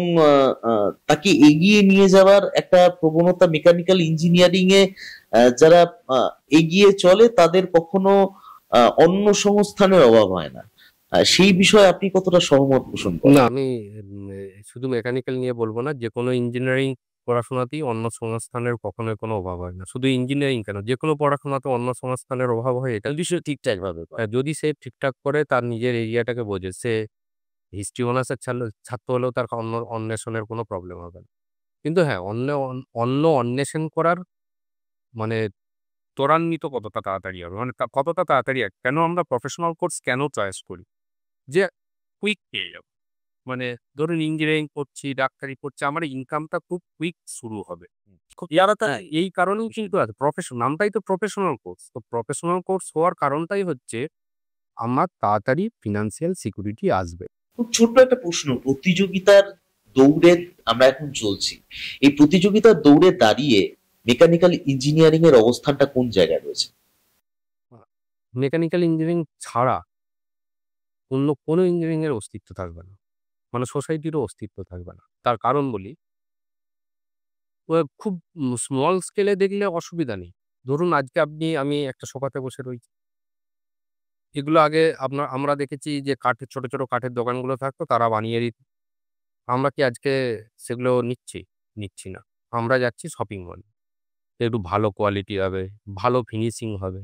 তাকে এগিয়ে নিয়ে যাওয়ার একটা প্রবণতা মেকানিক্যাল ইঞ্জিনিয়ারিং এ যারা এগিয়ে চলে তাদের কখনো অন্য সংস্থানের অভাব হয় না। সেই বিষয়ে আপনি কতটা সহমত পোষণ না, করেন? আমি শুধু মেকানিক্যাল নিয়ে বলবো না, যেকোনো ইঞ্জিনিয়ারিং পড়াশোনাতেই অন্য সংস্থানের কখনোই কোনো অভাব হয় না। শুধু ইঞ্জিনিয়ারিং কেন, যেকোনো পড়াশোনাতে অন্য সংস্থানের অভাব হয়, এটা যদি সে ঠিকঠাক ভাবে করে। যদি সে ঠিকঠাক করে তার নিজের এরিয়াটাকে বোঝে, সে হিস্ট্রি অনার্সের ছাত্র হলেও তার অন্বেষণের কোনো প্রবলেম হবে না। কিন্তু হ্যাঁ, অন্য অন্বেষণ করার মানে ত্বরান্বিত কতটা তাড়াতাড়ি হবে, মানে কতটা তাড়াতাড়ি কেন আমরা প্রফেশনাল কোর্স কেন চয়েস করি, যে কুইক পেয়ে যাবো। মানে ধরুন ইঞ্জিনিয়ারিং করছি, ডাক্তারি করছি, আমার ইনকামটা খুব কুইক শুরু হবে। ইয়ারা তা এই কারণেই কিন্তু আছে নামটাই তো প্রফেশনাল কোর্স। তো প্রফেশনাল কোর্স হওয়ার কারণটাই হচ্ছে আমার তাড়াতাড়ি ফিনান্সিয়াল সিকিউরিটি আসবে। খুব ছোট্ট একটা প্রশ্ন, প্রতিযোগিতার দৌড়ে আমরা এখন চলছি, এই প্রতিযোগিতার দৌড়ে দাঁড়িয়ে মেকানিক্যাল ইঞ্জিনিয়ারিং এর অবস্থানটা কোন জায়গায় রয়েছে? মেকানিক্যাল ইঞ্জিনিয়ারিং ছাড়া অন্য কোনো ইঞ্জিনিয়ারিং এর অস্তিত্ব থাকবে না। মানে সোসাইটিরও অস্তিত্ব থাকবে না। তার কারণ বলি, খুব স্মল স্কেলে দেখলে অসুবিধা নেই। ধরুন আজকে আমি একটা সোফাতে বসে রয়েছি। এগুলো আগে আমরা দেখেছি যে কাঠের ছোট, ছোট কাঠের দোকানগুলো থাকতো, তারা বানিয়ে দিত। আমরা কি আজকে সেগুলো নিচ্ছি? নিচ্ছি না। আমরা যাচ্ছি শপিং মলে। একটু ভালো কোয়ালিটি হবে, ভালো ফিনিশিং হবে।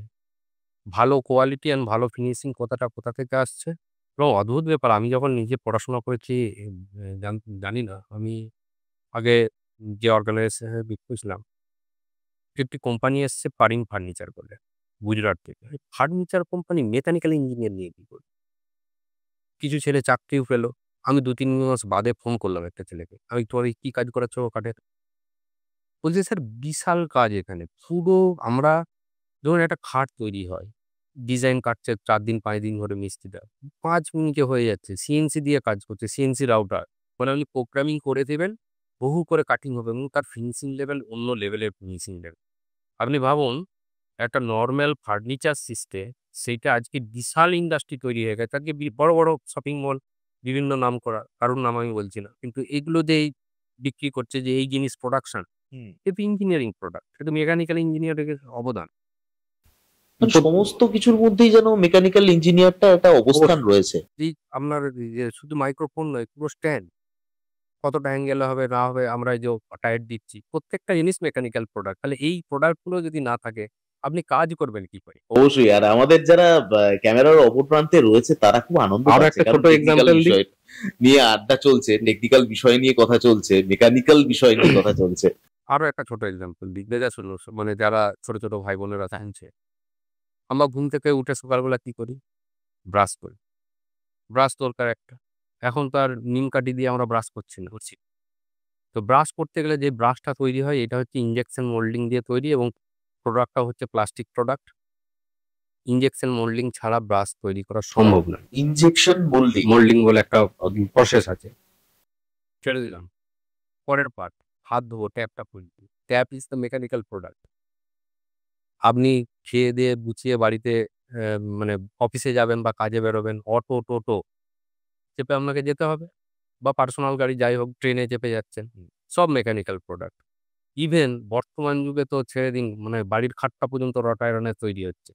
ভালো কোয়ালিটি অ্যান্ড ভালো ফিনিশিং কথাটা কোথা থেকে আসছে? এবং অদ্ভুত ব্যাপার, আমি যখন নিজে পড়াশোনা করেছি জানি না। আমি আগে যে অর্গানাইজেশনে বিক্রি ছিলাম, একটি কোম্পানি এসছে পারিং ফার্নিচার বলে, গুজরাট থেকে। ফার্নিচার কোম্পানি মেকানিক্যাল ইঞ্জিনিয়ার নিয়ে কি করবে? কিছু ছেলে চাকরিও পেল। আমি ২-৩ মাস বাদে ফোন করলাম একটা ছেলেকে। আমি তোমার এই কি কাজ করাচ্ছ কাঠের? বলছে স্যার বিশাল কাজ এখানে। পুরো আমরা ধরুন একটা খাট তৈরি হয়। ডিজাইন কাটছে ৪ দিন ৫ দিন ধরে মিস্ত্রিরা। ৫ মিনিটে হয়ে যাচ্ছে। সিএনসি দিয়ে কাজ করছে। CNC router. মানে আপনি প্রোগ্রামিং করে দেবেন, হু করে কাটিং হবে এবং তার ফিনিশিং লেভেল অন্য লেভেলের ফিনিশিং লেভেল। আপনি ভাবুন একটা নরমাল ফার্নিচার সিস্টেম, সেইটা আজকে বিশাল ইন্ডাস্ট্রি তৈরি হয়ে গেছে। আজকে বড়, বড় শপিং মল, বিভিন্ন নামকরা, কারোর নাম আমি বলছি না। কিন্তু এগুলো যে বিক্রি করছে যে এই জিনিস প্রোডাকশন, এ তো ইঞ্জিনিয়ারিং প্রোডাক্ট। এটা মেকানিক্যাল ইঞ্জিনিয়ারিং এর অবদান। সমস্ত কিছুর মধ্যেই যেন মেকানিক্যাল ইঞ্জিনিয়ারটা একটা অবস্থান রয়েছে। এই আপনার শুধু মাইক্রোফোন নয়, পুরো স্ট্যান্ড কতটা অ্যাঙ্গেলে হবে না হবে, আমরা এই যে টায়ার দিচ্ছি, প্রত্যেকটা জিনিস মেকানিক্যাল প্রোডাক্ট। তাহলে এই প্রোডাক্ট গুলো যদি না থাকে, আপনি কাজ করবেন কি করে? অবশ্যই। আর আমাদের যারা ক্যামেরার অপর প্রান্তে রয়েছে তারা খুব আনন্দ আরো পাচ্ছে, একটা কারণ ছোট টেকনিক্যাল এক্সাম্পল দিই। বিষয় নিয়ে আড্ডা চলছে, টেকনিক্যাল বিষয় নিয়ে কথা চলছে, মেকানিক্যাল বিষয় নিয়ে কথা চলছে। আরো একটা ছোট এক্সাম্পল দিই। বেজা শুনুন, মানে যারা ছোট, ছোট ভাই বোনেরা শুনছে। আমরা ঘুম থেকে উঠে সকালবেলা কি করি? ব্রাশ করি। ব্রাশ দরকার একটা। এখন তো আর নিম কাঠি দিয়ে আমরা ব্রাশ করছি না। তো ব্রাশ করতে গেলে যে ব্রাশটা তৈরি হয়, এটা হচ্ছে ইনজেকশন মোল্ডিং দিয়ে তৈরি এবং প্রোডাক্টটা হচ্ছে প্লাস্টিক প্রোডাক্ট। ইনজেকশন মোল্ডিং ছাড়া ব্রাশ তৈরি করা সম্ভব না। Injection moulding. মোল্ডিং বলে একটা প্রসেস আছে। ছেড়ে দিলাম। পরের পার্ট, হাত ধোবো, ট্যাপটা খুলছি। Tap is the mechanical product. আপনি খেয়ে দিয়ে গুছিয়ে বাড়িতে মানে অফিসে যাবেন বা কাজে বেরোবেন, অটো, টোটো চেপে আপনাকে যেতে হবে বা পার্সোনাল গাড়ি যাই হোক, ট্রেনে চেপে যাচ্ছেন। সব মেকানিক্যাল প্রোডাক্ট। ইভেন বর্তমান যুগে তো ছেড়ে দিন, মানে বাড়ির খাটটা পর্যন্ত রট আয়রনের তৈরি হচ্ছে।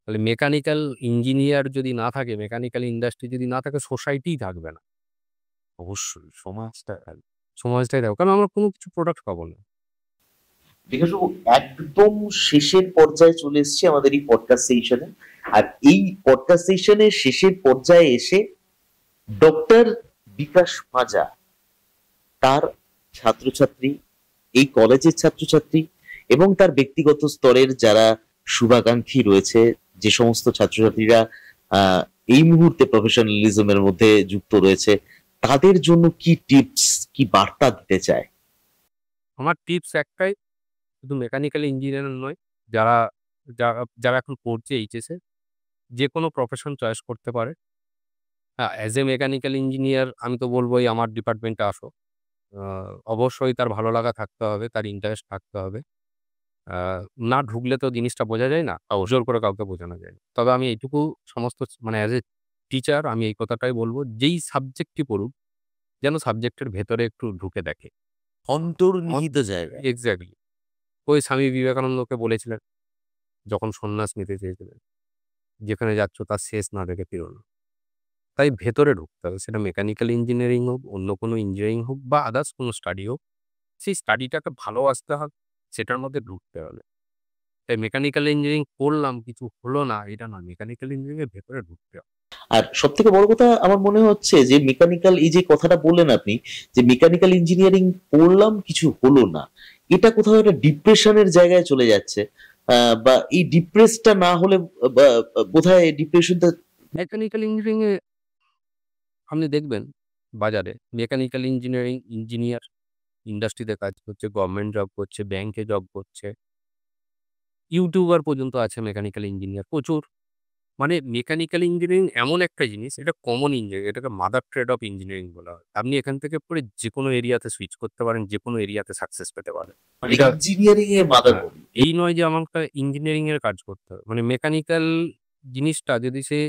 তাহলে মেকানিক্যাল ইঞ্জিনিয়ার যদি না থাকে, মেকানিক্যাল ইন্ডাস্ট্রি যদি না থাকে, সোসাইটিই থাকবে না। অবশ্যই সমাজটাই থাকবে। কারণ আমরা কোনো কিছু প্রোডাক্ট পাবো না। বিকাশবাবু, একদম শেষের পর্যায়ে চলে এসেছি আমাদের এই পডকাস্ট সেশনে। আর এই পডকাস্ট সেশনের শেষের পর্যায়ে এসে ডক্টর বিকাশ মাজা তার ছাত্রছাত্রী, এই কলেজের ছাত্রছাত্রী এবং তার ব্যক্তিগত স্তরের যারা শুভাকাঙ্ক্ষী রয়েছে, যে সমস্ত ছাত্রছাত্রীরা আহ এই মুহূর্তে প্রফেশনালিজমের মধ্যে যুক্ত রয়েছে, তাদের জন্য কি টিপস, কি বার্তা দিতে চায়? আমার টিপস একটাই, শুধু মেকানিক্যাল ইঞ্জিনিয়ার নয়, যারা যারা যারা এখন পড়ছে এইচএসে, যেকোনো প্রফেশন চয়েস করতে পারে। হ্যাঁ, অ্যাজ এ মেকানিক্যাল ইঞ্জিনিয়ার আমি তো বলবোই আমার ডিপার্টমেন্টে আসো। অবশ্যই তার ভালো লাগা থাকতে হবে, তার ইন্টারেস্ট থাকতে হবে। আ না ঢুকলে তো জিনিসটা বোঝা যায় না। জোর করে কাউকে বোঝানো যায় না। তবে আমি এইটুকু সমস্ত মানে অ্যাজ এ টিচার আমি এই কথাটাই বলব, যেই সাবজেক্টই পড়ুক, যেন সাবজেক্টের ভেতরে একটু ঢুকে দেখে। অন্তর্নিহিত জায়গায়। এক্সাক্টলি। ওই স্বামী বিবেকানন্দকে বলেছিলেন যখন সন্ন্যাস নিতে চেয়েছিলেন, যেখানে যাচ্ছ তার শেষ না দেখে ফিরো না। তাই ভেতরে ঢুকতে হবে, সেটা মেকানিক্যাল ইঞ্জিনিয়ারিং হোক, অন্য কোনো ইঞ্জিনিয়ারিং হোক বা আদার্স কোনো স্টাডি হোক, সেই স্টাডিটাকে ভালোবাসতে হবে, সেটার মধ্যে ঢুকতে হবে। তাই মেকানিক্যাল ইঞ্জিনিয়ারিং পড়লাম কিছু হলো না এটা নয়, মেকানিক্যাল ইঞ্জিনিয়ারিং এর ভেতরে ঢুকতে হবে। আর সব থেকে বড় কথা আমার মনে হচ্ছে যে মেকানিক্যাল, এই যে কথাটা বললেন আপনি যে মেকানিক্যাল ইঞ্জিনিয়ারিং পড়লাম কিছু হলো না, এটা কোথাও একটা ডিপ্রেশনের জায়গায় চলে যাচ্ছে। বা এই ডিপ্রেসটা না হলে বোধহয় ডিপ্রেশনটা মেকানিক্যাল ইঞ্জিনিয়ারিং এ আপনি দেখবেন বাজারে মেকানিক্যাল ইঞ্জিনিয়ারিং ইঞ্জিনিয়ার ইন্ডাস্ট্রিতে কাজ করছে, গভর্নমেন্ট জব করছে, ব্যাংকে জব করছে, ইউটিউবার পর্যন্ত আছে মেকানিক্যাল ইঞ্জিনিয়ার প্রচুর। মানে মেকানিক্যাল ইঞ্জিনিয়ারিং এমন একটা জিনিস, এটা কমন ইঞ্জিনিয়ারিং, এটাকে মাদার ট্রেড অফ ইঞ্জিনিয়ারিং বলা হয়। আপনি এখান থেকে পড়ে যে কোনো এরিয়াতে সুইচ করতে পারেন, যে কোনো এরিয়াতে সাকসেস পেতে পারেন। এটা ইঞ্জিনিয়ারিং এ মাদার হ্যাঁ, এই নয় যে আমাকে ইঞ্জিনিয়ারিং এর কাজ করতে হবে। মানে মেকানিক্যাল জিনিসটা যদি সে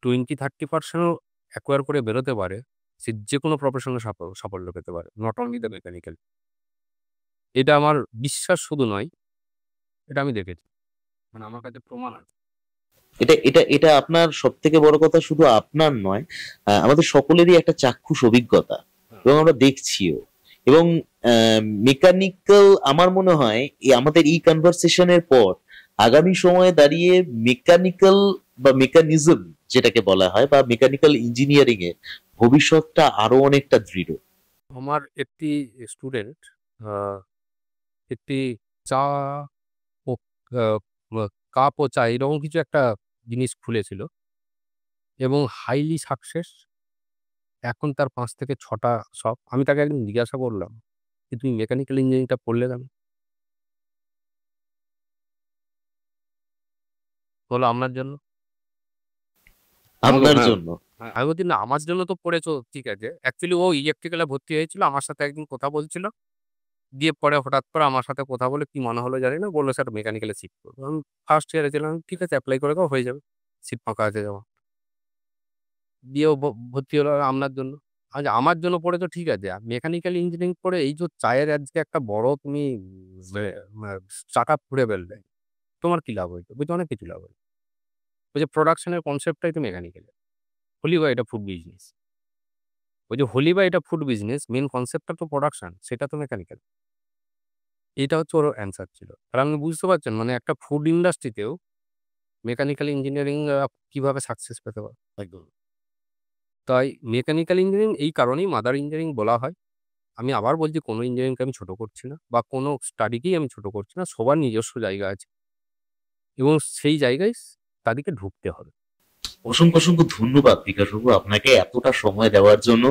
20-30% অ্যাকোয়ার করে বেরোতে পারে, সে যে কোনো প্রফেশনে সাফল্য পেতে পারে, নট অনলি দ্য মেকানিক্যাল। এটা আমার বিশ্বাস শুধু নয়, এটা আমি দেখেছি, মানে আমার কাছে প্রমাণ আছে। এটা এটা এটা আপনার সব থেকে বড় কথা, শুধু আপনার নয়, আমাদের সকলেরই একটা চাক্ষুষ অভিজ্ঞতা, এবং আমরা দেখছিও। এবং মেকানিক্যাল, আমার মনে হয় আমাদের এই কনভারসেশনের পর আগামী সময়ে দাঁড়িয়ে মেকানিক্যাল বা মেকানিজম যেটাকে বলা হয়, বা মেকানিক্যাল ইঞ্জিনিয়ারিং এর ভবিষ্যৎটা আরো অনেকটা দৃঢ়। আমার একটি স্টুডেন্ট একটি চা ও আহ, কাপ ও চা এরকম কিছু একটা জিনিস খুলেছিল এবং হাইলি সাকসেস। এখন তার 5 থেকে 6টা শপ। আমি তাকে একদিন জিজ্ঞাসা করলাম যে তুমি মেকানিক্যাল ইঞ্জিনিয়ারিংটা পড়লে কেন? বললো আপনার জন্য। আপনার হ্যাঁ, জন্য আমি বলছি না, আমার জন্য তো পড়েছো ঠিক আছে। অ্যাকচুয়ালি ও ইলেকট্রিক্যালে ভর্তি হয়েছিল, আমার সাথে একদিন কথা বলছিল, দিয়ে পরে হঠাৎ করে আমার সাথে কথা বলে কি মনে হলো জানি না, বললো স্যার মেকানিক্যালে সিট করবো। আমি ফার্স্ট ইয়ারে ছিলাম, ঠিক আছে অ্যাপ্লাই করে দাও, হয়ে যাবে, সিট ফাঁকা আছে যাওয়া। দিয়ে ও ভর্তি হলো আপনার জন্য। আচ্ছা আমার জন্য পড়েছো ঠিক আছে, মেকানিক্যাল ইঞ্জিনিয়ারিং পড়ে এই যে চায়ের আজকে একটা বড় তুমি স্টার্ট আপ খুলে ফেললে, তোমার কি লাভ হইতো? বলছে অনেক কিছু লাভ হয়। ওই যে প্রোডাকশনের কনসেপ্টটাই তো মেকানিক্যাল। হলি বা এটা ফুড বিজনেস, ওই যে হলি বা এটা ফুড বিজনেস, মেন কনসেপ্টটা তো প্রোডাকশন, সেটা তো মেকানিক্যাল। এটা হচ্ছে ওর অ্যান্সার ছিল। আর আপনি বুঝতে পারছেন মানে একটা ফুড ইন্ডাস্ট্রিতেও মেকানিক্যাল ইঞ্জিনিয়ারিং কিভাবে সাকসেস পেতে পারে। একদম। তাই মেকানিক্যাল ইঞ্জিনিয়ারিং এই কারণেই মাদার ইঞ্জিনিয়ারিং বলা হয়। আমি আবার বলছি কোনো ইঞ্জিনিয়ারিংকে আমি ছোট করছি না বা কোনো স্টাডিকেই আমি ছোট করছি না, সবার নিজস্ব জায়গা আছে এবং সেই জায়গায় তাদেরকে ঢুকতে হবে। অসংখ্য অসংখ্য ধন্যবাদ বিকাশ বাবু, আপনাকে এতটা সময় দেওয়ার জন্য,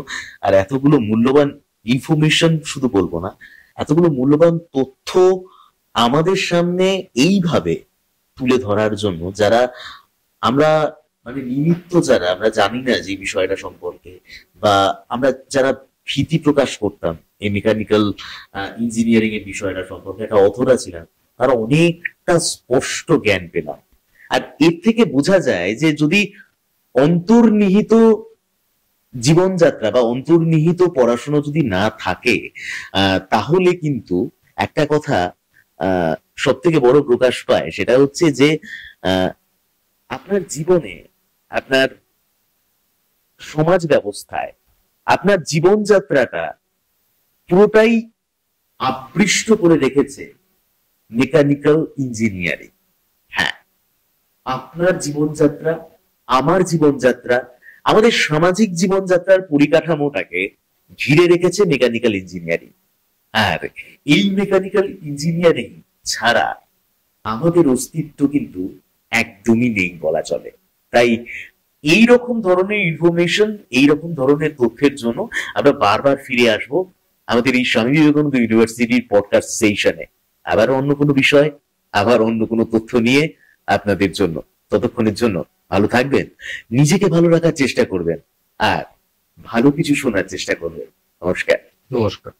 আর এতগুলো মূল্যবান ইনফরমেশন, শুধু বলবো না, এতগুলো মূল্যবান তথ্য আমাদের সামনে এইভাবে তুলে ধরার জন্য। যারা আমরা মানে নিমিত্ত, যারা আমরা জানি না যে বিষয়টা সম্পর্কে, বা আমরা যারা ভীতি প্রকাশ করতাম এই মেকানিক্যাল ইঞ্জিনিয়ারিং এর বিষয়টা সম্পর্কে, একটা অধরা ছিলাম, তারা অনেকটা স্পষ্ট জ্ঞান পেলাম। আর এর থেকে বোঝা যায় যে যদি অন্তর্নিহিত জীবনযাত্রা বা অন্তর্নিহিত পড়াশোনা যদি না থাকে, তাহলে কিন্তু একটা কথা সব থেকে বড় প্রকাশ পায়, সেটা হচ্ছে যে আপনার জীবনে, আপনার সমাজ ব্যবস্থায়, আপনার জীবনযাত্রাটা পুরোটাই আবৃষ্ট করে রেখেছে মেকানিক্যাল ইঞ্জিনিয়ারিং। হ্যাঁ, আপনার জীবনযাত্রা, আমার জীবনযাত্রা, আমাদের সামাজিক জীবনযাত্রার পরিকাঠামোটাকে ঘিরে রেখেছে মেকানিক্যাল ইঞ্জিনিয়ারিং। আর এই মেকানিক্যাল ইঞ্জিনিয়ারিং ছাড়া আমাদের অস্তিত্ব কিন্তু একদমই নেই বলা চলে। তাই এই রকম ধরনের ইনফরমেশন, এই রকম ধরনের তথ্যের জন্য আমরা বারবার ফিরে আসব আমাদের এই স্বামী বিবেকানন্দ ইউনিভার্সিটির পডকাস্ট সেশনে, আবার অন্য কোনো বিষয়, আবার অন্য কোনো তথ্য নিয়ে আপনাদের জন্য। ততক্ষণের জন্য ভালো থাকবেন, নিজেকে ভালো রাখার চেষ্টা করবেন, আর ভালো কিছু শোনার চেষ্টা করবেন। নমস্কার। নমস্কার।